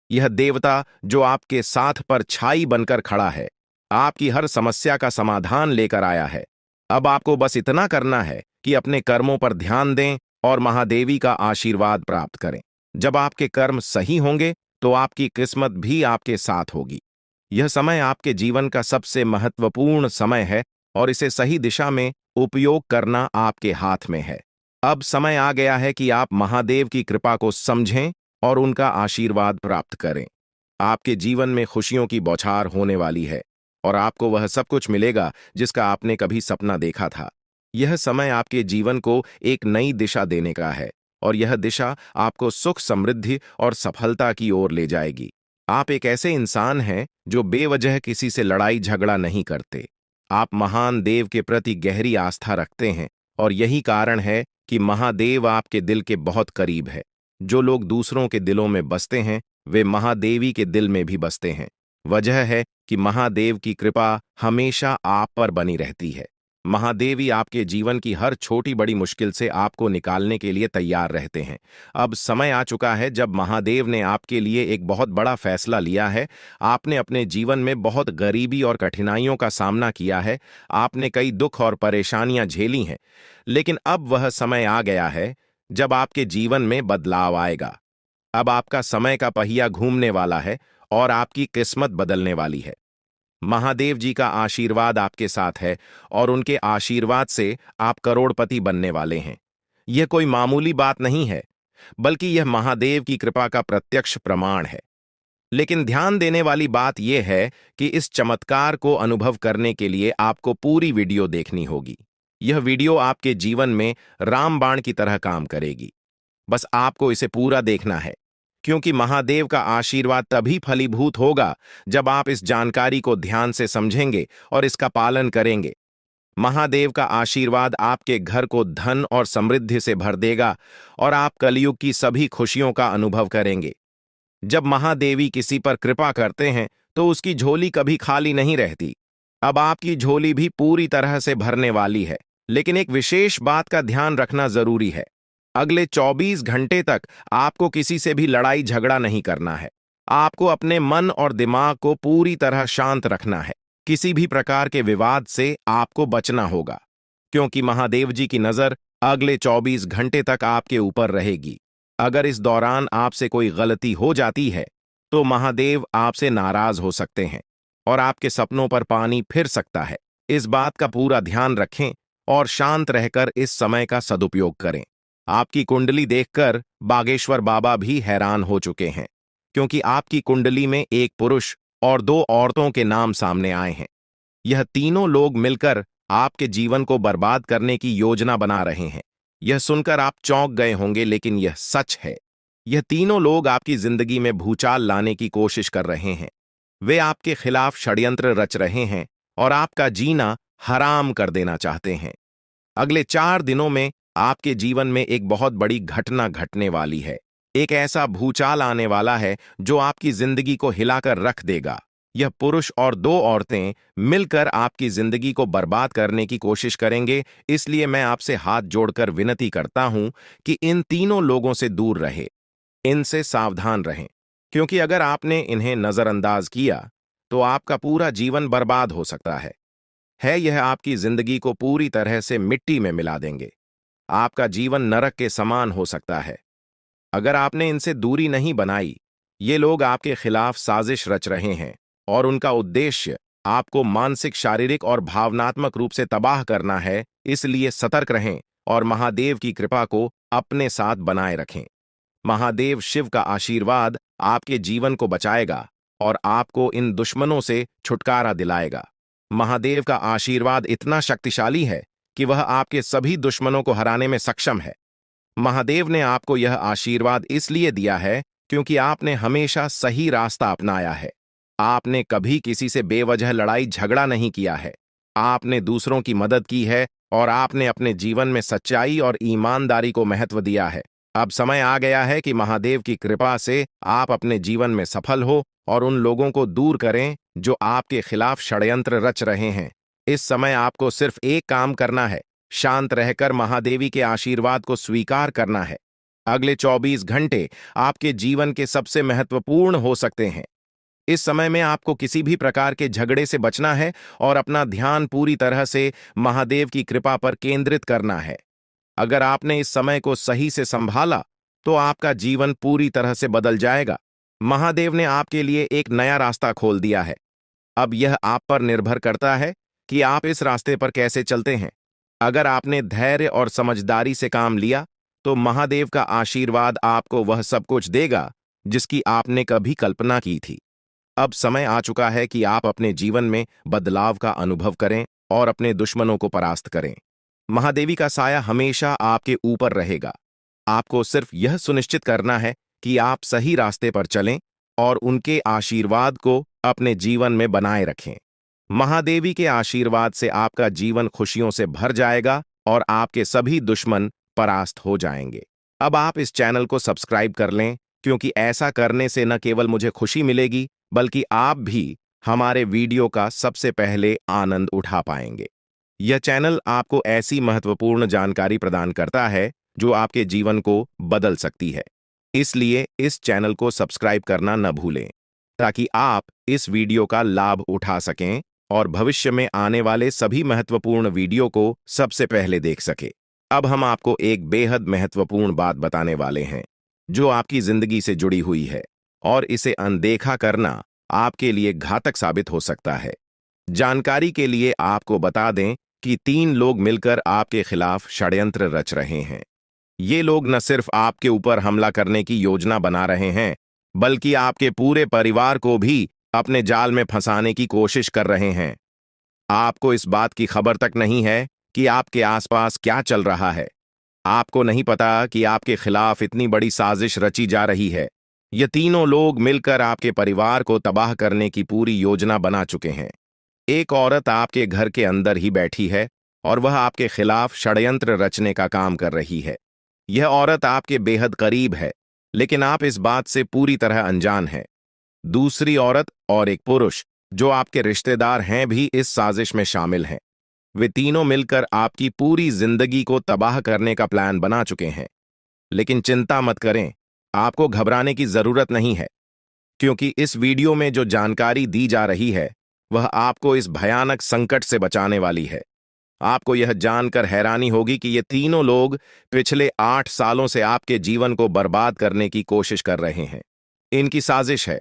यह देवता जो आपके साथ पर छाई बनकर खड़ा है, आपकी हर समस्या का समाधान लेकर आया है। अब आपको बस इतना करना है कि अपने कर्मों पर ध्यान दें और महादेवी का आशीर्वाद प्राप्त करें। जब आपके कर्म सही होंगे तो आपकी किस्मत भी आपके साथ होगी। यह समय आपके जीवन का सबसे महत्वपूर्ण समय है और इसे सही दिशा में उपयोग करना आपके हाथ में है। अब समय आ गया है कि आप महादेव की कृपा को समझें और उनका आशीर्वाद प्राप्त करें। आपके जीवन में खुशियों की बौछार होने वाली है और आपको वह सब कुछ मिलेगा जिसका आपने कभी सपना देखा था। यह समय आपके जीवन को एक नई दिशा देने का है और यह दिशा आपको सुख, समृद्धि और सफलता की ओर ले जाएगी। आप एक ऐसे इंसान हैं जो बेवजह किसी से लड़ाई झगड़ा नहीं करते। आप महान देव के प्रति गहरी आस्था रखते हैं और यही कारण है कि महादेव आपके दिल के बहुत करीब है। जो लोग दूसरों के दिलों में बसते हैं वे महादेवी के दिल में भी बसते हैं। वजह है कि महादेव की कृपा हमेशा आप पर बनी रहती है। महादेवी आपके जीवन की हर छोटी बड़ी मुश्किल से आपको निकालने के लिए तैयार रहते हैं। अब समय आ चुका है जब महादेव ने आपके लिए एक बहुत बड़ा फैसला लिया है। आपने अपने जीवन में बहुत गरीबी और कठिनाइयों का सामना किया है। आपने कई दुख और परेशानियां झेली हैं। लेकिन अब वह समय आ गया है जब आपके जीवन में बदलाव आएगा। अब आपका समय का पहिया घूमने वाला है और आपकी किस्मत बदलने वाली है। महादेव जी का आशीर्वाद आपके साथ है और उनके आशीर्वाद से आप करोड़पति बनने वाले हैं। यह कोई मामूली बात नहीं है, बल्कि यह महादेव की कृपा का प्रत्यक्ष प्रमाण है। लेकिन ध्यान देने वाली बात यह है कि इस चमत्कार को अनुभव करने के लिए आपको पूरी वीडियो देखनी होगी। यह वीडियो आपके जीवन में रामबाण की तरह काम करेगी। बस आपको इसे पूरा देखना है, क्योंकि महादेव का आशीर्वाद तभी फलीभूत होगा जब आप इस जानकारी को ध्यान से समझेंगे और इसका पालन करेंगे। महादेव का आशीर्वाद आपके घर को धन और समृद्धि से भर देगा और आप कलयुग की सभी खुशियों का अनुभव करेंगे। जब महादेवी किसी पर कृपा करते हैं तो उसकी झोली कभी खाली नहीं रहती। अब आपकी झोली भी पूरी तरह से भरने वाली है। लेकिन एक विशेष बात का ध्यान रखना जरूरी है। अगले 24 घंटे तक आपको किसी से भी लड़ाई झगड़ा नहीं करना है। आपको अपने मन और दिमाग को पूरी तरह शांत रखना है। किसी भी प्रकार के विवाद से आपको बचना होगा, क्योंकि महादेव जी की नजर अगले 24 घंटे तक आपके ऊपर रहेगी। अगर इस दौरान आपसे कोई गलती हो जाती है तो महादेव आपसे नाराज हो सकते हैं और आपके सपनों पर पानी फिर सकता है। इस बात का पूरा ध्यान रखें और शांत रहकर इस समय का सदुपयोग करें। आपकी कुंडली देखकर बागेश्वर बाबा भी हैरान हो चुके हैं, क्योंकि आपकी कुंडली में एक पुरुष और 2 औरतों के नाम सामने आए हैं। यह तीनों लोग मिलकर आपके जीवन को बर्बाद करने की योजना बना रहे हैं। यह सुनकर आप चौंक गए होंगे, लेकिन यह सच है। यह तीनों लोग आपकी जिंदगी में भूचाल लाने की कोशिश कर रहे हैं। वे आपके खिलाफ षड्यंत्र रच रहे हैं और आपका जीना हराम कर देना चाहते हैं। अगले 4 दिनों में आपके जीवन में एक बहुत बड़ी घटना घटने वाली है। एक ऐसा भूचाल आने वाला है जो आपकी जिंदगी को हिलाकर रख देगा। यह पुरुष और 2 औरतें मिलकर आपकी जिंदगी को बर्बाद करने की कोशिश करेंगे। इसलिए मैं आपसे हाथ जोड़कर विनती करता हूं कि इन तीनों लोगों से दूर रहे, इनसे सावधान रहें, क्योंकि अगर आपने इन्हें नजरअंदाज किया तो आपका पूरा जीवन बर्बाद हो सकता है। यह आपकी जिंदगी को पूरी तरह से मिट्टी में मिला देंगे। आपका जीवन नरक के समान हो सकता है अगर आपने इनसे दूरी नहीं बनाई। ये लोग आपके खिलाफ साजिश रच रहे हैं और उनका उद्देश्य आपको मानसिक, शारीरिक और भावनात्मक रूप से तबाह करना है। इसलिए सतर्क रहें और महादेव की कृपा को अपने साथ बनाए रखें। महादेव शिव का आशीर्वाद आपके जीवन को बचाएगा और आपको इन दुश्मनों से छुटकारा दिलाएगा। महादेव का आशीर्वाद इतना शक्तिशाली है कि वह आपके सभी दुश्मनों को हराने में सक्षम है। महादेव ने आपको यह आशीर्वाद इसलिए दिया है क्योंकि आपने हमेशा सही रास्ता अपनाया है। आपने कभी किसी से बेवजह लड़ाई झगड़ा नहीं किया है। आपने दूसरों की मदद की है और आपने अपने जीवन में सच्चाई और ईमानदारी को महत्व दिया है। अब समय आ गया है कि महादेव की कृपा से आप अपने जीवन में सफल हो और उन लोगों को दूर करें जो आपके खिलाफ षड्यंत्र रच रहे हैं। इस समय आपको सिर्फ एक काम करना है, शांत रहकर महादेवी के आशीर्वाद को स्वीकार करना है। अगले 24 घंटे आपके जीवन के सबसे महत्वपूर्ण हो सकते हैं। इस समय में आपको किसी भी प्रकार के झगड़े से बचना है और अपना ध्यान पूरी तरह से महादेव की कृपा पर केंद्रित करना है। अगर आपने इस समय को सही से संभाला तो आपका जीवन पूरी तरह से बदल जाएगा। महादेव ने आपके लिए एक नया रास्ता खोल दिया है। अब यह आप पर निर्भर करता है कि आप इस रास्ते पर कैसे चलते हैं। अगर आपने धैर्य और समझदारी से काम लिया तो महादेव का आशीर्वाद आपको वह सब कुछ देगा जिसकी आपने कभी कल्पना की थी। अब समय आ चुका है कि आप अपने जीवन में बदलाव का अनुभव करें और अपने दुश्मनों को परास्त करें। महादेवी का साया हमेशा आपके ऊपर रहेगा। आपको सिर्फ यह सुनिश्चित करना है कि आप सही रास्ते पर चलें और उनके आशीर्वाद को अपने जीवन में बनाए रखें। महादेवी के आशीर्वाद से आपका जीवन खुशियों से भर जाएगा और आपके सभी दुश्मन परास्त हो जाएंगे। अब आप इस चैनल को सब्सक्राइब कर लें, क्योंकि ऐसा करने से न केवल मुझे खुशी मिलेगी बल्कि आप भी हमारे वीडियो का सबसे पहले आनंद उठा पाएंगे। यह चैनल आपको ऐसी महत्वपूर्ण जानकारी प्रदान करता है जो आपके जीवन को बदल सकती है। इसलिए इस चैनल को सब्सक्राइब करना न भूलें, ताकि आप इस वीडियो का लाभ उठा सकें और भविष्य में आने वाले सभी महत्वपूर्ण वीडियो को सबसे पहले देख सकें। अब हम आपको एक बेहद महत्वपूर्ण बात बताने वाले हैं, जो आपकी जिंदगी से जुड़ी हुई है और इसे अनदेखा करना आपके लिए घातक साबित हो सकता है। जानकारी के लिए आपको बता दें कि 3 लोग मिलकर आपके खिलाफ षड्यंत्र रच रहे हैं। ये लोग न सिर्फ आपके ऊपर हमला करने की योजना बना रहे हैं, बल्कि आपके पूरे परिवार को भी अपने जाल में फंसाने की कोशिश कर रहे हैं। आपको इस बात की खबर तक नहीं है कि आपके आसपास क्या चल रहा है। आपको नहीं पता कि आपके खिलाफ इतनी बड़ी साजिश रची जा रही है। ये तीनों लोग मिलकर आपके परिवार को तबाह करने की पूरी योजना बना चुके हैं। एक औरत आपके घर के अंदर ही बैठी है और वह आपके खिलाफ षड्यंत्र रचने का काम कर रही है। यह औरत आपके बेहद करीब है, लेकिन आप इस बात से पूरी तरह अनजान हैं। दूसरी औरत और एक पुरुष जो आपके रिश्तेदार हैं भी इस साजिश में शामिल हैं। वे तीनों मिलकर आपकी पूरी जिंदगी को तबाह करने का प्लान बना चुके हैं। लेकिन चिंता मत करें, आपको घबराने की जरूरत नहीं है, क्योंकि इस वीडियो में जो जानकारी दी जा रही है वह आपको इस भयानक संकट से बचाने वाली है। आपको यह जानकर हैरानी होगी कि ये तीनों लोग पिछले 8 सालों से आपके जीवन को बर्बाद करने की कोशिश कर रहे हैं। इनकी साजिश है,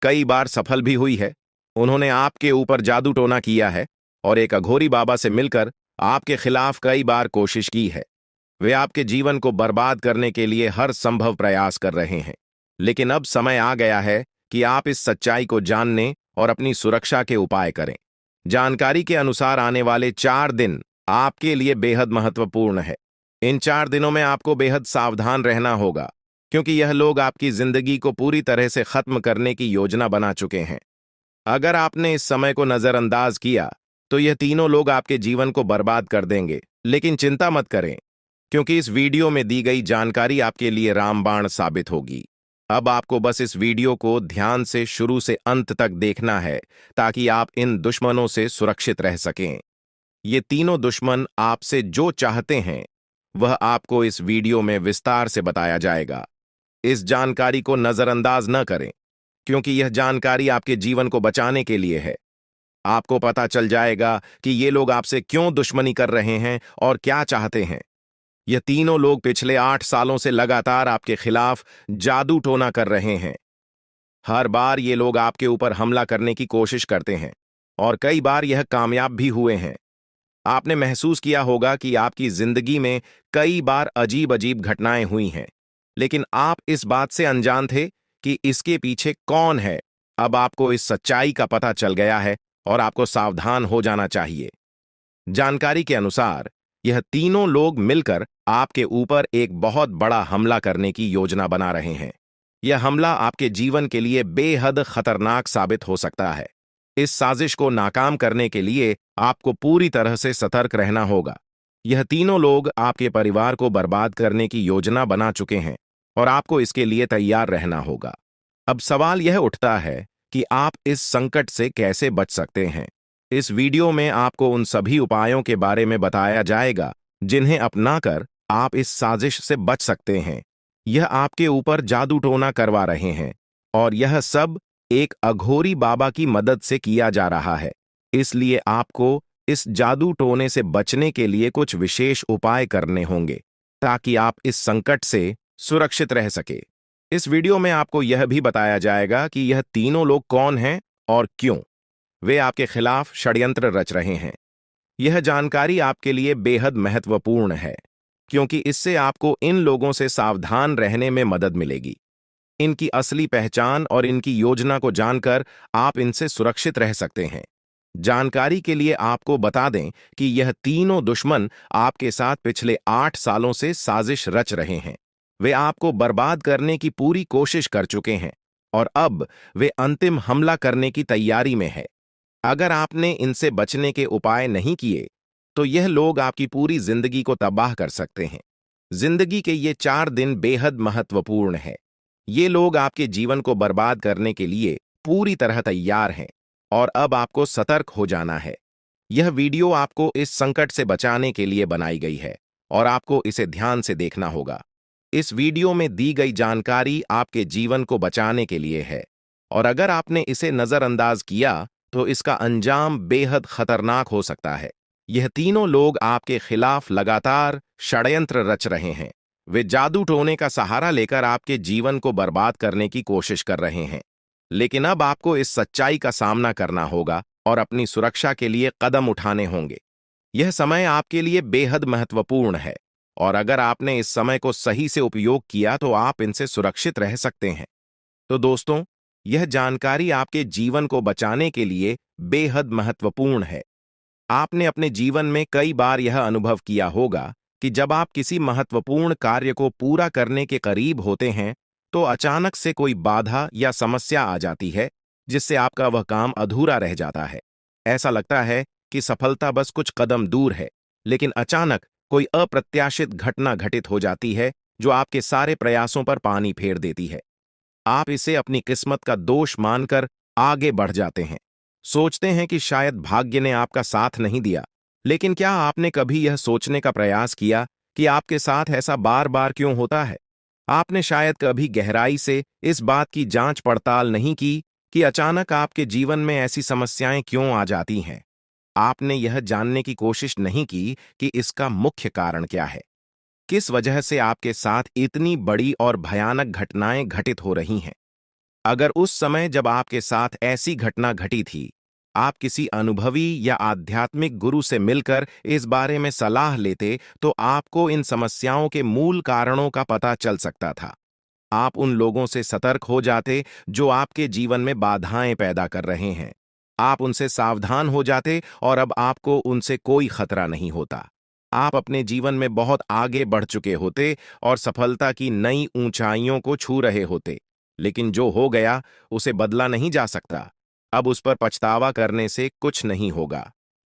कई बार सफल भी हुई है। उन्होंने आपके ऊपर जादू टोना किया है और एक अघोरी बाबा से मिलकर आपके खिलाफ कई बार कोशिश की है। वे आपके जीवन को बर्बाद करने के लिए हर संभव प्रयास कर रहे हैं। लेकिन अब समय आ गया है कि आप इस सच्चाई को जानने और अपनी सुरक्षा के उपाय करें। जानकारी के अनुसार आने वाले 4 दिन आपके लिए बेहद महत्वपूर्ण है। इन 4 दिनों में आपको बेहद सावधान रहना होगा, क्योंकि यह लोग आपकी जिंदगी को पूरी तरह से खत्म करने की योजना बना चुके हैं। अगर आपने इस समय को नजरअंदाज किया तो यह तीनों लोग आपके जीवन को बर्बाद कर देंगे। लेकिन चिंता मत करें, क्योंकि इस वीडियो में दी गई जानकारी आपके लिए रामबाण साबित होगी। अब आपको बस इस वीडियो को ध्यान से शुरू से अंत तक देखना है, ताकि आप इन दुश्मनों से सुरक्षित रह सकें। ये तीनों दुश्मन आपसे जो चाहते हैं वह आपको इस वीडियो में विस्तार से बताया जाएगा। इस जानकारी को नजरअंदाज न करें, क्योंकि यह जानकारी आपके जीवन को बचाने के लिए है। आपको पता चल जाएगा कि ये लोग आपसे क्यों दुश्मनी कर रहे हैं और क्या चाहते हैं। यह तीनों लोग पिछले 8 सालों से लगातार आपके खिलाफ जादू टोना कर रहे हैं। हर बार ये लोग आपके ऊपर हमला करने की कोशिश करते हैं और कई बार यह कामयाब भी हुए हैं। आपने महसूस किया होगा कि आपकी जिंदगी में कई बार अजीब अजीब घटनाएं हुई हैं, लेकिन आप इस बात से अनजान थे कि इसके पीछे कौन है। अब आपको इस सच्चाई का पता चल गया है और आपको सावधान हो जाना चाहिए। जानकारी के अनुसार यह तीनों लोग मिलकर आपके ऊपर एक बहुत बड़ा हमला करने की योजना बना रहे हैं। यह हमला आपके जीवन के लिए बेहद खतरनाक साबित हो सकता है। इस साजिश को नाकाम करने के लिए आपको पूरी तरह से सतर्क रहना होगा। यह तीनों लोग आपके परिवार को बर्बाद करने की योजना बना चुके हैं और आपको इसके लिए तैयार रहना होगा। अब सवाल यह उठता है कि आप इस संकट से कैसे बच सकते हैं। इस वीडियो में आपको उन सभी उपायों के बारे में बताया जाएगा जिन्हें अपनाकर आप इस साजिश से बच सकते हैं। यह आपके ऊपर जादू टोना करवा रहे हैं और यह सब एक अघोरी बाबा की मदद से किया जा रहा है। इसलिए आपको इस जादू टोने से बचने के लिए कुछ विशेष उपाय करने होंगे, ताकि आप इस संकट से सुरक्षित रह सके। इस वीडियो में आपको यह भी बताया जाएगा कि यह तीनों लोग कौन हैं और क्यों वे आपके खिलाफ षड्यंत्र रच रहे हैं। यह जानकारी आपके लिए बेहद महत्वपूर्ण है, क्योंकि इससे आपको इन लोगों से सावधान रहने में मदद मिलेगी। इनकी असली पहचान और इनकी योजना को जानकर आप इनसे सुरक्षित रह सकते हैं। जानकारी के लिए आपको बता दें कि यह तीनों दुश्मन आपके साथ पिछले 8 सालों से साजिश रच रहे हैं। वे आपको बर्बाद करने की पूरी कोशिश कर चुके हैं और अब वे अंतिम हमला करने की तैयारी में है। अगर आपने इनसे बचने के उपाय नहीं किए तो यह लोग आपकी पूरी जिंदगी को तबाह कर सकते हैं। जिंदगी के ये 4 दिन बेहद महत्वपूर्ण है। ये लोग आपके जीवन को बर्बाद करने के लिए पूरी तरह तैयार हैं और अब आपको सतर्क हो जाना है। यह वीडियो आपको इस संकट से बचाने के लिए बनाई गई है और आपको इसे ध्यान से देखना होगा। इस वीडियो में दी गई जानकारी आपके जीवन को बचाने के लिए है और अगर आपने इसे नजरअंदाज किया तो इसका अंजाम बेहद खतरनाक हो सकता है। यह तीनों लोग आपके खिलाफ लगातार षड्यंत्र रच रहे हैं। वे जादू टोने का सहारा लेकर आपके जीवन को बर्बाद करने की कोशिश कर रहे हैं। लेकिन अब आपको इस सच्चाई का सामना करना होगा और अपनी सुरक्षा के लिए कदम उठाने होंगे। यह समय आपके लिए बेहद महत्वपूर्ण है और अगर आपने इस समय को सही से उपयोग किया तो आप इनसे सुरक्षित रह सकते हैं। तो दोस्तों, यह जानकारी आपके जीवन को बचाने के लिए बेहद महत्वपूर्ण है। आपने अपने जीवन में कई बार यह अनुभव किया होगा कि जब आप किसी महत्वपूर्ण कार्य को पूरा करने के करीब होते हैं तो अचानक से कोई बाधा या समस्या आ जाती है जिससे आपका वह काम अधूरा रह जाता है। ऐसा लगता है कि सफलता बस कुछ कदम दूर है, लेकिन अचानक कोई अप्रत्याशित घटना घटित हो जाती है जो आपके सारे प्रयासों पर पानी फेर देती है। आप इसे अपनी किस्मत का दोष मानकर आगे बढ़ जाते हैं। सोचते हैं कि शायद भाग्य ने आपका साथ नहीं दिया। लेकिन क्या आपने कभी यह सोचने का प्रयास किया कि आपके साथ ऐसा बार बार क्यों होता है? आपने शायद कभी गहराई से इस बात की जांच पड़ताल नहीं की कि अचानक आपके जीवन में ऐसी समस्याएं क्यों आ जाती हैं। आपने यह जानने की कोशिश नहीं की कि इसका मुख्य कारण क्या है। किस वजह से आपके साथ इतनी बड़ी और भयानक घटनाएं घटित हो रही हैं। अगर उस समय जब आपके साथ ऐसी घटना घटी थी, आप किसी अनुभवी या आध्यात्मिक गुरु से मिलकर इस बारे में सलाह लेते तो आपको इन समस्याओं के मूल कारणों का पता चल सकता था। आप उन लोगों से सतर्क हो जाते जो आपके जीवन में बाधाएं पैदा कर रहे हैं। आप उनसे सावधान हो जाते और अब आपको उनसे कोई खतरा नहीं होता। आप अपने जीवन में बहुत आगे बढ़ चुके होते और सफलता की नई ऊंचाइयों को छू रहे होते। लेकिन जो हो गया उसे बदला नहीं जा सकता। अब उस पर पछतावा करने से कुछ नहीं होगा।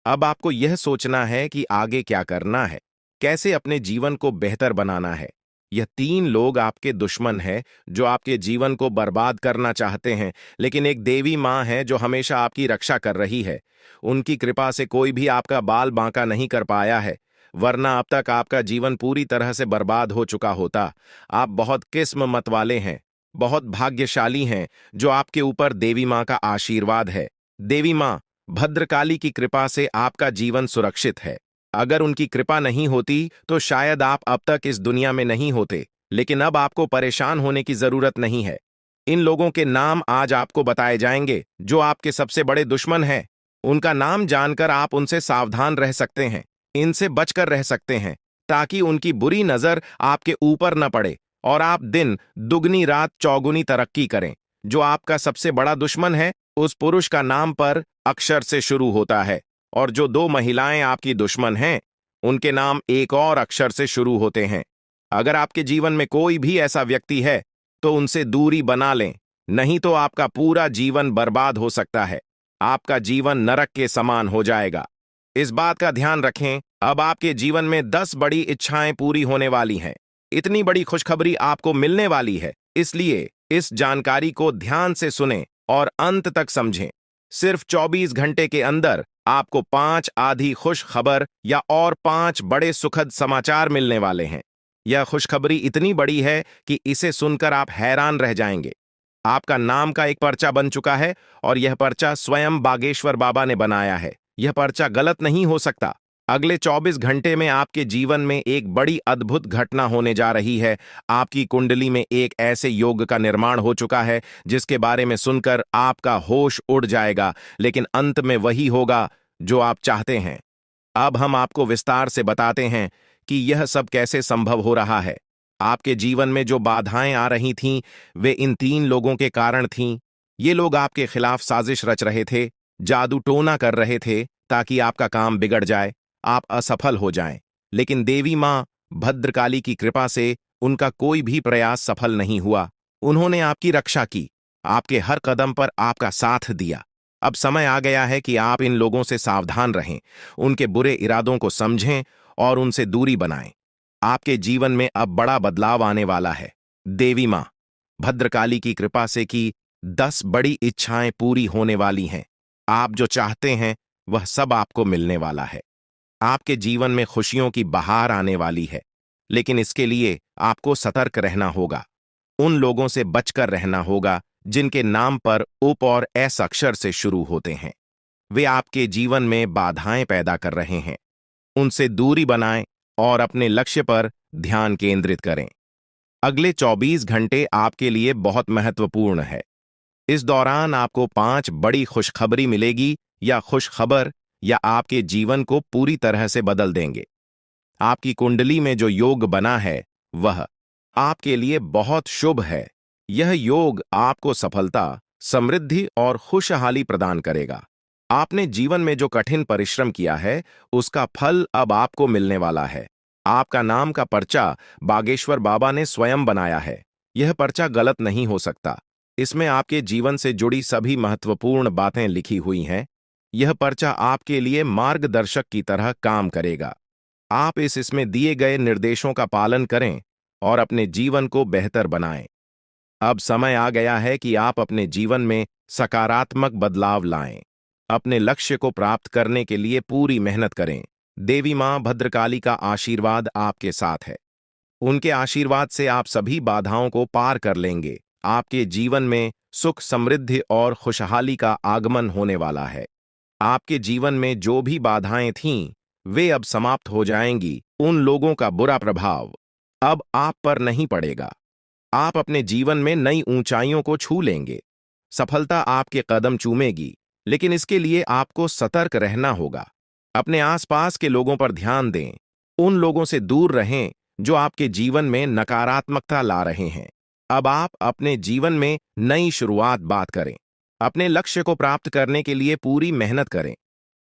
अब आपको यह सोचना है कि आगे क्या करना है, कैसे अपने जीवन को बेहतर बनाना है। यह तीन लोग आपके दुश्मन हैं जो आपके जीवन को बर्बाद करना चाहते हैं, लेकिन एक देवी माँ है जो हमेशा आपकी रक्षा कर रही है। उनकी कृपा से कोई भी आपका बाल बांका नहीं कर पाया है, वरना अब तक आपका जीवन पूरी तरह से बर्बाद हो चुका होता। आप बहुत किस्मत वाले हैं, बहुत भाग्यशाली हैं जो आपके ऊपर देवी माँ का आशीर्वाद है। देवी माँ भद्रकाली की कृपा से आपका जीवन सुरक्षित है। अगर उनकी कृपा नहीं होती तो शायद आप अब तक इस दुनिया में नहीं होते। लेकिन अब आपको परेशान होने की जरूरत नहीं है। इन लोगों के नाम आज आपको बताए जाएंगे जो आपके सबसे बड़े दुश्मन हैं। उनका नाम जानकर आप उनसे सावधान रह सकते हैं, इनसे बचकर रह सकते हैं, ताकि उनकी बुरी नजर आपके ऊपर न पड़े और आप दिन दुगनी रात चौगुनी तरक्की करें। जो आपका सबसे बड़ा दुश्मन है उस पुरुष का नाम पर अक्षर से शुरू होता है और जो दो महिलाएं आपकी दुश्मन हैं उनके नाम एक और अक्षर से शुरू होते हैं। अगर आपके जीवन में कोई भी ऐसा व्यक्ति है तो उनसे दूरी बना लें, नहीं तो आपका पूरा जीवन बर्बाद हो सकता है। आपका जीवन नरक के समान हो जाएगा। इस बात का ध्यान रखें, अब आपके जीवन में 10 बड़ी इच्छाएं पूरी होने वाली हैं। इतनी बड़ी खुशखबरी आपको मिलने वाली है, इसलिए इस जानकारी को ध्यान से सुनें और अंत तक समझें। सिर्फ 24 घंटे के अंदर आपको 5 आधी खुश खबर या और 5 बड़े सुखद समाचार मिलने वाले हैं। यह खुशखबरी इतनी बड़ी है कि इसे सुनकर आप हैरान रह जाएंगे। आपका नाम का एक पर्चा बन चुका है और यह पर्चा स्वयं बागेश्वर बाबा ने बनाया है। यह पर्चा गलत नहीं हो सकता। अगले 24 घंटे में आपके जीवन में एक बड़ी अद्भुत घटना होने जा रही है। आपकी कुंडली में एक ऐसे योग का निर्माण हो चुका है जिसके बारे में सुनकर आपका होश उड़ जाएगा, लेकिन अंत में वही होगा जो आप चाहते हैं। अब हम आपको विस्तार से बताते हैं कि यह सब कैसे संभव हो रहा है। आपके जीवन में जो बाधाएं आ रही थीं, वे इन तीन लोगों के कारण थीं। ये लोग आपके खिलाफ साजिश रच रहे थे, जादू टोना कर रहे थे ताकि आपका काम बिगड़ जाए, आप असफल हो जाएं। लेकिन देवी मां भद्रकाली की कृपा से उनका कोई भी प्रयास सफल नहीं हुआ। उन्होंने आपकी रक्षा की, आपके हर कदम पर आपका साथ दिया। अब समय आ गया है कि आप इन लोगों से सावधान रहें, उनके बुरे इरादों को समझें और उनसे दूरी बनाएं। आपके जीवन में अब बड़ा बदलाव आने वाला है। देवी मां भद्रकाली की कृपा से कि 10 बड़ी इच्छाएं पूरी होने वाली हैं। आप जो चाहते हैं वह सब आपको मिलने वाला है। आपके जीवन में खुशियों की बहार आने वाली है, लेकिन इसके लिए आपको सतर्क रहना होगा। उन लोगों से बचकर रहना होगा जिनके नाम पर उप और एस अक्षर से शुरू होते हैं। वे आपके जीवन में बाधाएं पैदा कर रहे हैं। उनसे दूरी बनाएं और अपने लक्ष्य पर ध्यान केंद्रित करें। अगले 24 घंटे आपके लिए बहुत महत्वपूर्ण है। इस दौरान आपको 5 बड़ी खुशखबरी मिलेगी या खुशखबर या आपके जीवन को पूरी तरह से बदल देंगे। आपकी कुंडली में जो योग बना है वह आपके लिए बहुत शुभ है। यह योग आपको सफलता, समृद्धि और खुशहाली प्रदान करेगा। आपने जीवन में जो कठिन परिश्रम किया है उसका फल अब आपको मिलने वाला है। आपका नाम का पर्चा बागेश्वर बाबा ने स्वयं बनाया है। यह पर्चा गलत नहीं हो सकता। इसमें आपके जीवन से जुड़ी सभी महत्वपूर्ण बातें लिखी हुई हैं। यह पर्चा आपके लिए मार्गदर्शक की तरह काम करेगा। आप इसमें दिए गए निर्देशों का पालन करें और अपने जीवन को बेहतर बनाएं। अब समय आ गया है कि आप अपने जीवन में सकारात्मक बदलाव लाएं। अपने लक्ष्य को प्राप्त करने के लिए पूरी मेहनत करें। देवी मां भद्रकाली का आशीर्वाद आपके साथ है। उनके आशीर्वाद से आप सभी बाधाओं को पार कर लेंगे। आपके जीवन में सुख, समृद्धि और खुशहाली का आगमन होने वाला है। आपके जीवन में जो भी बाधाएं थीं, वे अब समाप्त हो जाएंगी। उन लोगों का बुरा प्रभाव अब आप पर नहीं पड़ेगा। आप अपने जीवन में नई ऊंचाइयों को छू लेंगे। सफलता आपके कदम चूमेगी, लेकिन इसके लिए आपको सतर्क रहना होगा। अपने आसपास के लोगों पर ध्यान दें। उन लोगों से दूर रहें जो आपके जीवन में नकारात्मकता ला रहे हैं। अब आप अपने जीवन में नई शुरुआत बात करें। अपने लक्ष्य को प्राप्त करने के लिए पूरी मेहनत करें।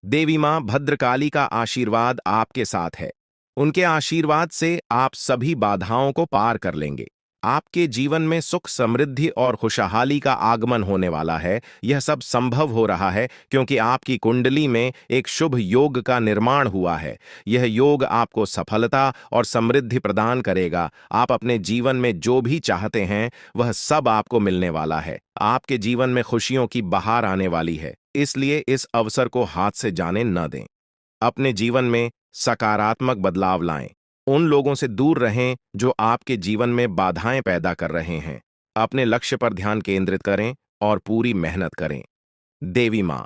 देवी मां भद्रकाली का आशीर्वाद आपके साथ है। उनके आशीर्वाद से आप सभी बाधाओं को पार कर लेंगे। आपके जीवन में सुख, समृद्धि और खुशहाली का आगमन होने वाला है। यह सब संभव हो रहा है क्योंकि आपकी कुंडली में एक शुभ योग का निर्माण हुआ है। यह योग आपको सफलता और समृद्धि प्रदान करेगा। आप अपने जीवन में जो भी चाहते हैं वह सब आपको मिलने वाला है। आपके जीवन में खुशियों की बहार आने वाली है, इसलिए इस अवसर को हाथ से जाने न दें। अपने जीवन में सकारात्मक बदलाव लाएं। उन लोगों से दूर रहें जो आपके जीवन में बाधाएं पैदा कर रहे हैं। अपने लक्ष्य पर ध्यान केंद्रित करें और पूरी मेहनत करें। देवी मां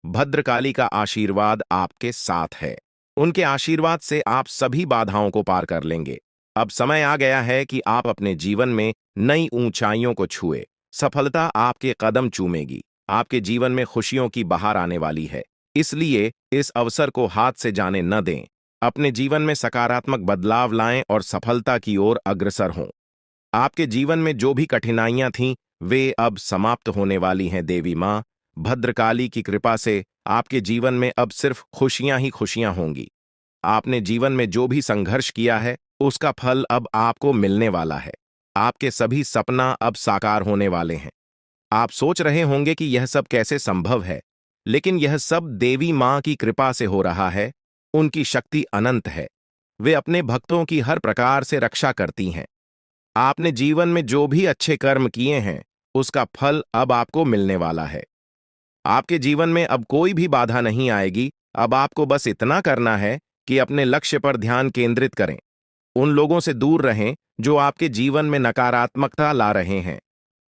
भद्रकाली का आशीर्वाद आपके साथ है। उनके आशीर्वाद से आप सभी बाधाओं को पार कर लेंगे। अब समय आ गया है कि आप अपने जीवन में नई ऊंचाइयों को छुए। सफलता आपके कदम चूमेगी। आपके जीवन में खुशियों की बहार आने वाली है, इसलिए इस अवसर को हाथ से जाने न दें। अपने जीवन में सकारात्मक बदलाव लाएं और सफलता की ओर अग्रसर हों। आपके जीवन में जो भी कठिनाइयां थीं, वे अब समाप्त होने वाली हैं। देवी मां भद्रकाली की कृपा से आपके जीवन में अब सिर्फ खुशियां ही खुशियां होंगी। आपने जीवन में जो भी संघर्ष किया है उसका फल अब आपको मिलने वाला है। आपके सभी सपना अब साकार होने वाले हैं। आप सोच रहे होंगे कि यह सब कैसे संभव है, लेकिन यह सब देवी मां की कृपा से हो रहा है। उनकी शक्ति अनंत है। वे अपने भक्तों की हर प्रकार से रक्षा करती हैं। आपने जीवन में जो भी अच्छे कर्म किए हैं उसका फल अब आपको मिलने वाला है। आपके जीवन में अब कोई भी बाधा नहीं आएगी। अब आपको बस इतना करना है कि अपने लक्ष्य पर ध्यान केंद्रित करें। उन लोगों से दूर रहें जो आपके जीवन में नकारात्मकता ला रहे हैं।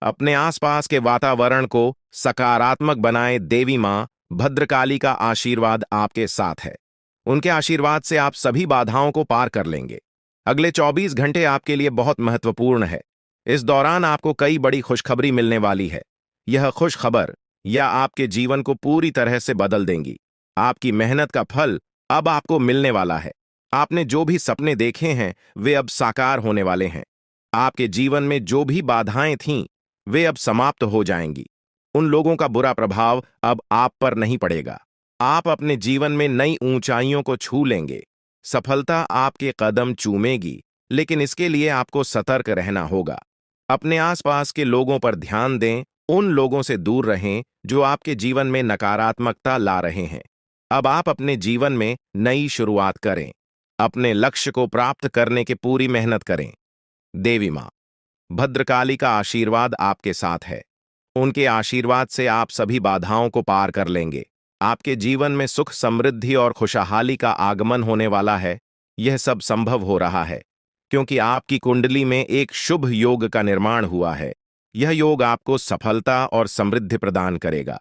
अपने आसपास के वातावरण को सकारात्मक बनाएं। देवी मां भद्रकाली का आशीर्वाद आपके साथ है। उनके आशीर्वाद से आप सभी बाधाओं को पार कर लेंगे। अगले 24 घंटे आपके लिए बहुत महत्वपूर्ण है। इस दौरान आपको कई बड़ी खुशखबरी मिलने वाली है। यह खुशखबर या आपके जीवन को पूरी तरह से बदल देंगी। आपकी मेहनत का फल अब आपको मिलने वाला है। आपने जो भी सपने देखे हैं वे अब साकार होने वाले हैं। आपके जीवन में जो भी बाधाएं थीं वे अब समाप्त हो जाएंगी। उन लोगों का बुरा प्रभाव अब आप पर नहीं पड़ेगा। आप अपने जीवन में नई ऊंचाइयों को छू लेंगे। सफलता आपके कदम चूमेगी, लेकिन इसके लिए आपको सतर्क रहना होगा। अपने आसपास के लोगों पर ध्यान दें। उन लोगों से दूर रहें जो आपके जीवन में नकारात्मकता ला रहे हैं। अब आप अपने जीवन में नई शुरुआत करें। अपने लक्ष्य को प्राप्त करने की पूरी मेहनत करें। देवी मां भद्रकाली का आशीर्वाद आपके साथ है। उनके आशीर्वाद से आप सभी बाधाओं को पार कर लेंगे। आपके जीवन में सुख, समृद्धि और खुशहाली का आगमन होने वाला है। यह सब संभव हो रहा है क्योंकि आपकी कुंडली में एक शुभ योग का निर्माण हुआ है। यह योग आपको सफलता और समृद्धि प्रदान करेगा।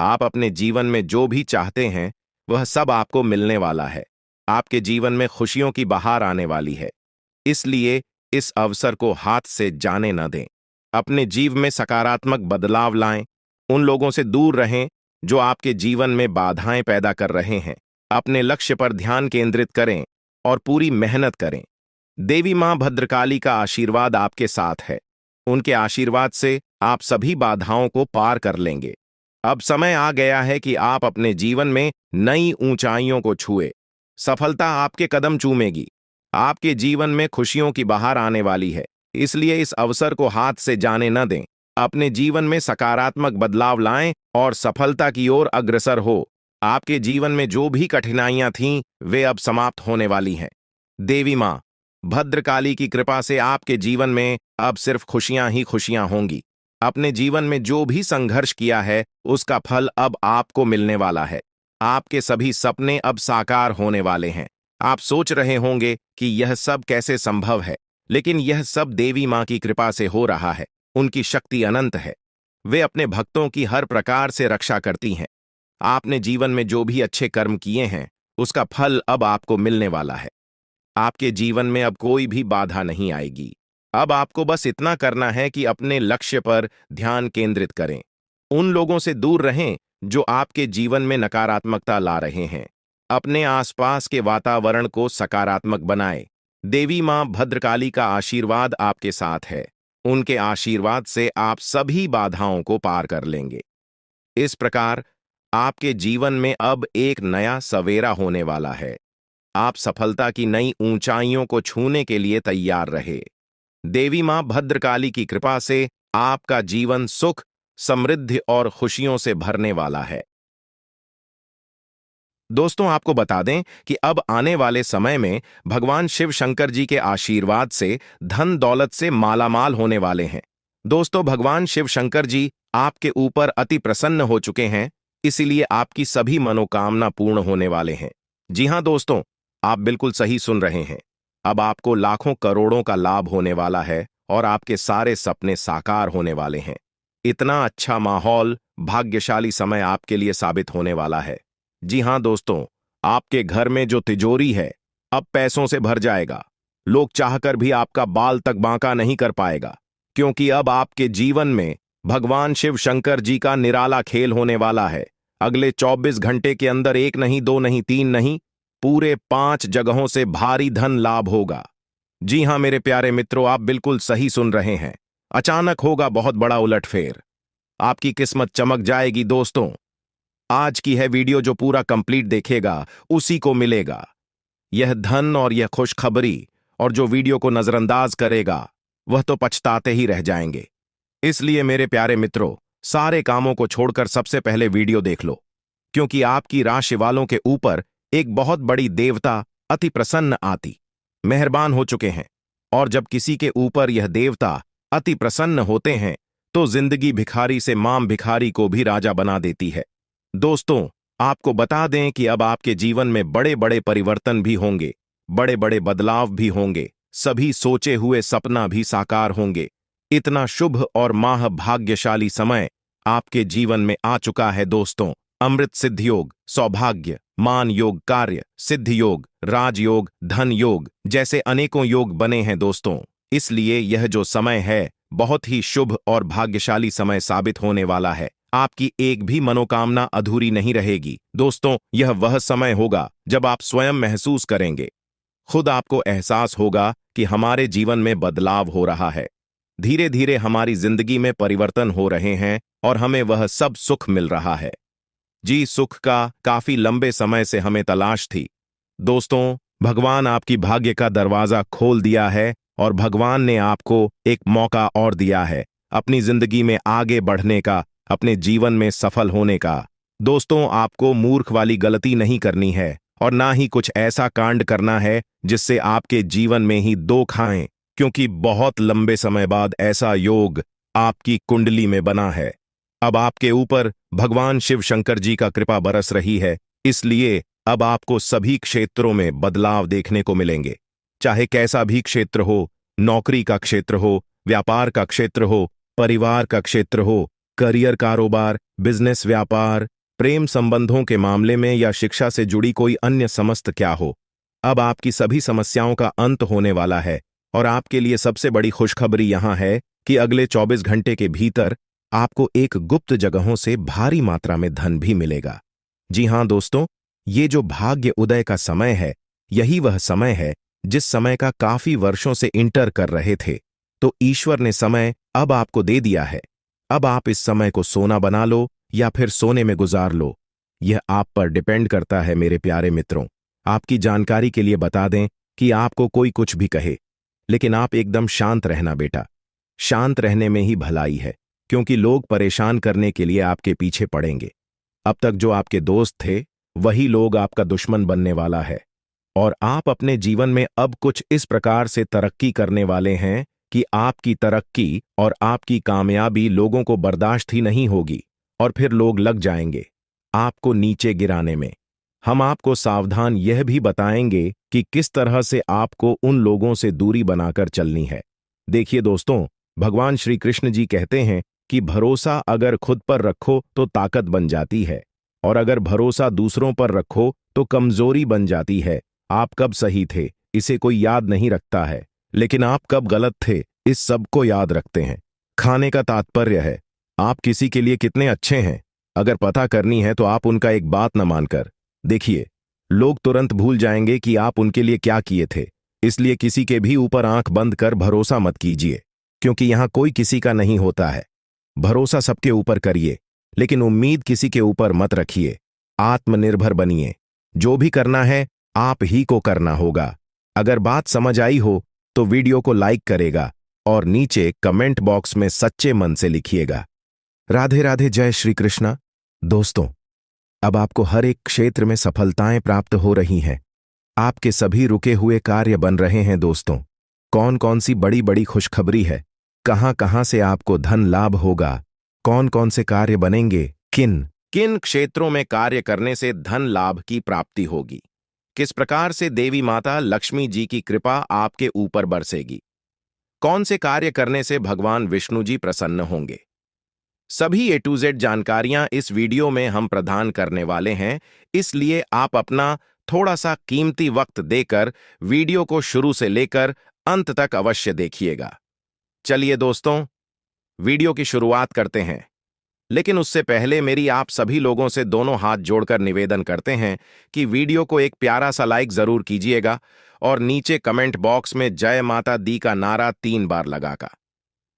आप अपने जीवन में जो भी चाहते हैं वह सब आपको मिलने वाला है। आपके जीवन में खुशियों की बहार आने वाली है। इसलिए इस अवसर को हाथ से जाने न दें। अपने जीवन में सकारात्मक बदलाव लाएं। उन लोगों से दूर रहें जो आपके जीवन में बाधाएं पैदा कर रहे हैं। अपने लक्ष्य पर ध्यान केंद्रित करें और पूरी मेहनत करें। देवी मां भद्रकाली का आशीर्वाद आपके साथ है। उनके आशीर्वाद से आप सभी बाधाओं को पार कर लेंगे। अब समय आ गया है कि आप अपने जीवन में नई ऊंचाइयों को छुए। सफलता आपके कदम चूमेगी। आपके जीवन में खुशियों की बहार आने वाली है। इसलिए इस अवसर को हाथ से जाने न दें। अपने जीवन में सकारात्मक बदलाव लाएं और सफलता की ओर अग्रसर हो। आपके जीवन में जो भी कठिनाइयां थीं वे अब समाप्त होने वाली हैं। देवी मां भद्रकाली की कृपा से आपके जीवन में अब सिर्फ खुशियां ही खुशियां होंगी। अपने जीवन में जो भी संघर्ष किया है उसका फल अब आपको मिलने वाला है। आपके सभी सपने अब साकार होने वाले हैं। आप सोच रहे होंगे कि यह सब कैसे संभव है, लेकिन यह सब देवी मां की कृपा से हो रहा है। उनकी शक्ति अनंत है। वे अपने भक्तों की हर प्रकार से रक्षा करती हैं। आपने जीवन में जो भी अच्छे कर्म किए हैं उसका फल अब आपको मिलने वाला है। आपके जीवन में अब कोई भी बाधा नहीं आएगी। अब आपको बस इतना करना है कि अपने लक्ष्य पर ध्यान केंद्रित करें। उन लोगों से दूर रहें जो आपके जीवन में नकारात्मकता ला रहे हैं। अपने आसपास के वातावरण को सकारात्मक बनाएं। देवी मां भद्रकाली का आशीर्वाद आपके साथ है। उनके आशीर्वाद से आप सभी बाधाओं को पार कर लेंगे। इस प्रकार आपके जीवन में अब एक नया सवेरा होने वाला है। आप सफलता की नई ऊंचाइयों को छूने के लिए तैयार रहे। देवी मां भद्रकाली की कृपा से आपका जीवन सुख, समृद्धि और खुशियों से भरने वाला है। दोस्तों, आपको बता दें कि अब आने वाले समय में भगवान शिव शंकर जी के आशीर्वाद से धन दौलत से मालामाल होने वाले हैं। दोस्तों, भगवान शिव शंकर जी आपके ऊपर अति प्रसन्न हो चुके हैं। इसीलिए आपकी सभी मनोकामना पूर्ण होने वाले हैं। जी हां दोस्तों, आप बिल्कुल सही सुन रहे हैं। अब आपको लाखों करोड़ों का लाभ होने वाला है और आपके सारे सपने साकार होने वाले हैं। इतना अच्छा माहौल, भाग्यशाली समय आपके लिए साबित होने वाला है। जी हां दोस्तों, आपके घर में जो तिजोरी है अब पैसों से भर जाएगा। लोग चाहकर भी आपका बाल तक बांका नहीं कर पाएगा, क्योंकि अब आपके जीवन में भगवान शिव शंकर जी का निराला खेल होने वाला है। अगले 24 घंटे के अंदर एक नहीं, दो नहीं, तीन नहीं, पूरे 5 जगहों से भारी धन लाभ होगा। जी हां मेरे प्यारे मित्रों, आप बिल्कुल सही सुन रहे हैं। अचानक होगा बहुत बड़ा उलटफेर। आपकी किस्मत चमक जाएगी दोस्तों। आज की है वीडियो जो पूरा कंप्लीट देखेगा उसी को मिलेगा यह धन और यह खुशखबरी, और जो वीडियो को नजरअंदाज करेगा वह तो पछताते ही रह जाएंगे। इसलिए मेरे प्यारे मित्रों, सारे कामों को छोड़कर सबसे पहले वीडियो देख लो, क्योंकि आपकी राशि वालों के ऊपर एक बहुत बड़ी देवता अति प्रसन्न आती मेहरबान हो चुके हैं। और जब किसी के ऊपर यह देवता अति प्रसन्न होते हैं तो जिंदगी भिखारी से माम भिखारी को भी राजा बना देती है। दोस्तों, आपको बता दें कि अब आपके जीवन में बड़े बड़े परिवर्तन भी होंगे, बड़े बड़े बदलाव भी होंगे, सभी सोचे हुए सपना भी साकार होंगे। इतना शुभ और माह भाग्यशाली समय आपके जीवन में आ चुका है दोस्तों। अमृत सिद्ध योग, सौभाग्य, मान योग, कार्य सिद्ध योग, राजयोग, धन योग जैसे अनेकों योग बने हैं दोस्तों। इसलिए यह जो समय है बहुत ही शुभ और भाग्यशाली समय साबित होने वाला है। आपकी एक भी मनोकामना अधूरी नहीं रहेगी। दोस्तों, यह वह समय होगा जब आप स्वयं महसूस करेंगे, खुद आपको एहसास होगा कि हमारे जीवन में बदलाव हो रहा है। धीरे धीरे हमारी जिंदगी में परिवर्तन हो रहे हैं और हमें वह सब सुख मिल रहा है। जी, सुख का काफी लंबे समय से हमें तलाश थी। दोस्तों, भगवान आपकी भाग्य का दरवाजा खोल दिया है और भगवान ने आपको एक मौका और दिया है अपनी जिंदगी में आगे बढ़ने का, अपने जीवन में सफल होने का। दोस्तों, आपको मूर्ख वाली गलती नहीं करनी है और ना ही कुछ ऐसा कांड करना है जिससे आपके जीवन में ही दो खाएं, क्योंकि बहुत लंबे समय बाद ऐसा योग आपकी कुंडली में बना है। अब आपके ऊपर भगवान शिव शंकर जी का कृपा बरस रही है, इसलिए अब आपको सभी क्षेत्रों में बदलाव देखने को मिलेंगे। चाहे कैसा भी क्षेत्र हो, नौकरी का क्षेत्र हो, व्यापार का क्षेत्र हो, परिवार का क्षेत्र हो, करियर, कारोबार, बिजनेस, व्यापार, प्रेम संबंधों के मामले में या शिक्षा से जुड़ी कोई अन्य समस्त क्या हो, अब आपकी सभी समस्याओं का अंत होने वाला है। और आपके लिए सबसे बड़ी खुशखबरी यहां है कि अगले 24 घंटे के भीतर आपको एक गुप्त जगहों से भारी मात्रा में धन भी मिलेगा। जी हां दोस्तों, ये जो भाग्य उदय का समय है, यही वह समय है जिस समय का काफी वर्षों से इंटर कर रहे थे। तो ईश्वर ने समय अब आपको दे दिया है। अब आप इस समय को सोना बना लो या फिर सोने में गुजार लो, यह आप पर डिपेंड करता है मेरे प्यारे मित्रों। आपकी जानकारी के लिए बता दें कि आपको कोई कुछ भी कहे, लेकिन आप एकदम शांत रहना बेटा। शांत रहने में ही भलाई है, क्योंकि लोग परेशान करने के लिए आपके पीछे पड़ेंगे। अब तक जो आपके दोस्त थे, वही लोग आपका दुश्मन बनने वाला है। और आप अपने जीवन में अब कुछ इस प्रकार से तरक्की करने वाले हैं कि आपकी तरक्की और आपकी कामयाबी लोगों को बर्दाश्त ही नहीं होगी, और फिर लोग लग जाएंगे आपको नीचे गिराने में। हम आपको सावधान यह भी बताएंगे कि किस तरह से आपको उन लोगों से दूरी बनाकर चलनी है। देखिए दोस्तों, भगवान श्री कृष्ण जी कहते हैं कि भरोसा अगर खुद पर रखो तो ताकत बन जाती है, और अगर भरोसा दूसरों पर रखो तो कमजोरी बन जाती है। आप कब सही थे, इसे कोई याद नहीं रखता है, लेकिन आप कब गलत थे, इस सब को याद रखते हैं। खाने का तात्पर्य है आप किसी के लिए कितने अच्छे हैं। अगर पता करनी है तो आप उनका एक बात न मानकर देखिए, लोग तुरंत भूल जाएंगे कि आप उनके लिए क्या किए थे। इसलिए किसी के भी ऊपर आंख बंद कर भरोसा मत कीजिए, क्योंकि यहां कोई किसी का नहीं होता है। भरोसा सबके ऊपर करिए, लेकिन उम्मीद किसी के ऊपर मत रखिए। आत्मनिर्भर बनिए। जो भी करना है आप ही को करना होगा। अगर बात समझ आई हो तो वीडियो को लाइक करेगा और नीचे कमेंट बॉक्स में सच्चे मन से लिखिएगा। राधे राधे, जय श्री कृष्णा। दोस्तों, अब आपको हर एक क्षेत्र में सफलताएं प्राप्त हो रही हैं। आपके सभी रुके हुए कार्य बन रहे हैं दोस्तों। कौन कौन सी बड़ी बड़ी खुशखबरी है, कहां कहां से आपको धन लाभ होगा, कौन कौन से कार्य बनेंगे, किन किन क्षेत्रों में कार्य करने से धन लाभ की प्राप्ति होगी, किस प्रकार से देवी माता लक्ष्मी जी की कृपा आपके ऊपर बरसेगी, कौन से कार्य करने से भगवान विष्णु जी प्रसन्न होंगे, सभी A to Z जानकारियां इस वीडियो में हम प्रदान करने वाले हैं। इसलिए आप अपना थोड़ा सा कीमती वक्त देकर वीडियो को शुरू से लेकर अंत तक अवश्य देखिएगा। चलिए दोस्तों, वीडियो की शुरुआत करते हैं। लेकिन उससे पहले मेरी आप सभी लोगों से दोनों हाथ जोड़कर निवेदन करते हैं कि वीडियो को एक प्यारा सा लाइक जरूर कीजिएगा और नीचे कमेंट बॉक्स में जय माता दी का नारा 3 बार लगाकर।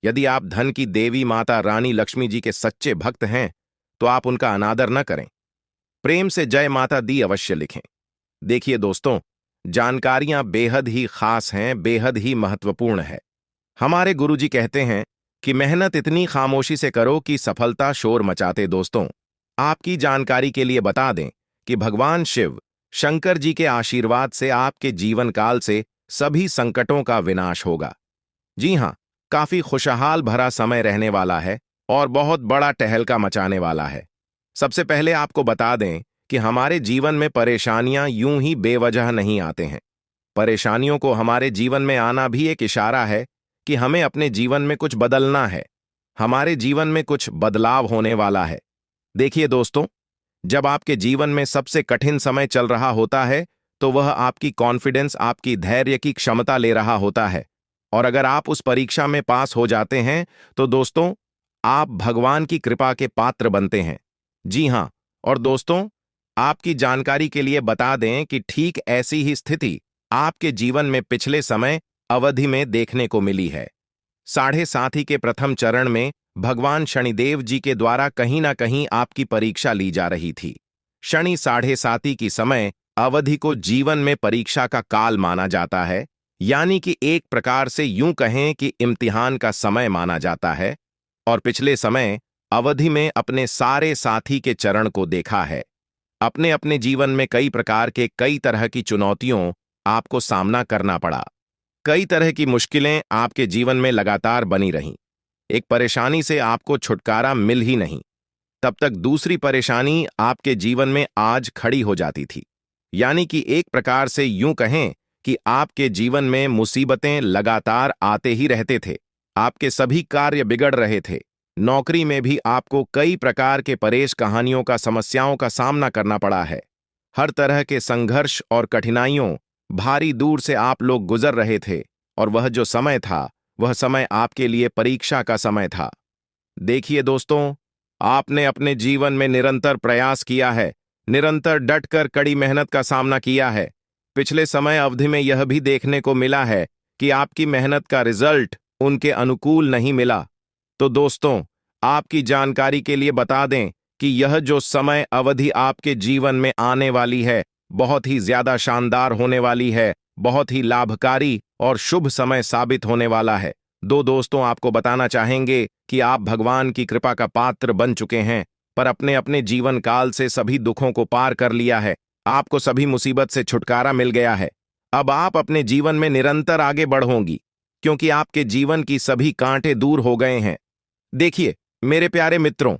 यदि आप धन की देवी माता रानी लक्ष्मी जी के सच्चे भक्त हैं तो आप उनका अनादर न करें, प्रेम से जय माता दी अवश्य लिखें। देखिए दोस्तों, जानकारियां बेहद ही खास हैं, बेहद ही महत्वपूर्ण है। हमारे गुरुजी कहते हैं कि मेहनत इतनी खामोशी से करो कि सफलता शोर मचाते। दोस्तों, आपकी जानकारी के लिए बता दें कि भगवान शिव शंकर जी के आशीर्वाद से आपके जीवन काल से सभी संकटों का विनाश होगा। जी हां, काफी खुशहाल भरा समय रहने वाला है और बहुत बड़ा टहलका मचाने वाला है। सबसे पहले आपको बता दें कि हमारे जीवन में परेशानियां यूं ही बेवजह नहीं आते हैं। परेशानियों को हमारे जीवन में आना भी एक इशारा है कि हमें अपने जीवन में कुछ बदलना है, हमारे जीवन में कुछ बदलाव होने वाला है। देखिए दोस्तों, जब आपके जीवन में सबसे कठिन समय चल रहा होता है तो वह आपकी कॉन्फिडेंस, आपकी धैर्य की क्षमता ले रहा होता है। और अगर आप उस परीक्षा में पास हो जाते हैं तो दोस्तों, आप भगवान की कृपा के पात्र बनते हैं। जी हां, और दोस्तों, आपकी जानकारी के लिए बता दें कि ठीक ऐसी ही स्थिति आपके जीवन में पिछले समय अवधि में देखने को मिली है। 7.5 के प्रथम चरण में भगवान शनिदेव जी के द्वारा कहीं ना कहीं आपकी परीक्षा ली जा रही थी। शनि 7.5 की समय अवधि को जीवन में परीक्षा का काल माना जाता है, यानी कि एक प्रकार से यूं कहें कि इम्तिहान का समय माना जाता है। और पिछले समय अवधि में अपने सारे साथी के चरण को देखा है। अपने अपने जीवन में कई प्रकार के कई तरह की चुनौतियों आपको सामना करना पड़ा। कई तरह की मुश्किलें आपके जीवन में लगातार बनी रहीं। एक परेशानी से आपको छुटकारा मिल ही नहीं। तब तक दूसरी परेशानी आपके जीवन में आज खड़ी हो जाती थी। यानी कि एक प्रकार से यूं कहें कि आपके जीवन में मुसीबतें लगातार आते ही रहते थे। आपके सभी कार्य बिगड़ रहे थे। नौकरी में भी आपको कई प्रकार के परेश कहानियों का समस्याओं का सामना करना पड़ा है। हर तरह के संघर्ष और कठिनाइयों भारी दूर से आप लोग गुजर रहे थे, और वह जो समय था वह समय आपके लिए परीक्षा का समय था। देखिए दोस्तों, आपने अपने जीवन में निरंतर प्रयास किया है, निरंतर डटकर कड़ी मेहनत का सामना किया है। पिछले समय अवधि में यह भी देखने को मिला है कि आपकी मेहनत का रिजल्ट उनके अनुकूल नहीं मिला। तो दोस्तों, आपकी जानकारी के लिए बता दें कि यह जो समय अवधि आपके जीवन में आने वाली है बहुत ही ज्यादा शानदार होने वाली है, बहुत ही लाभकारी और शुभ समय साबित होने वाला है। दोस्तों, आपको बताना चाहेंगे कि आप भगवान की कृपा का पात्र बन चुके हैं, पर अपने अपने जीवन काल से सभी दुखों को पार कर लिया है। आपको सभी मुसीबत से छुटकारा मिल गया है। अब आप अपने जीवन में निरंतर आगे बढ़ोगी, क्योंकि आपके जीवन की सभी कांटे दूर हो गए हैं। देखिए मेरे प्यारे मित्रों,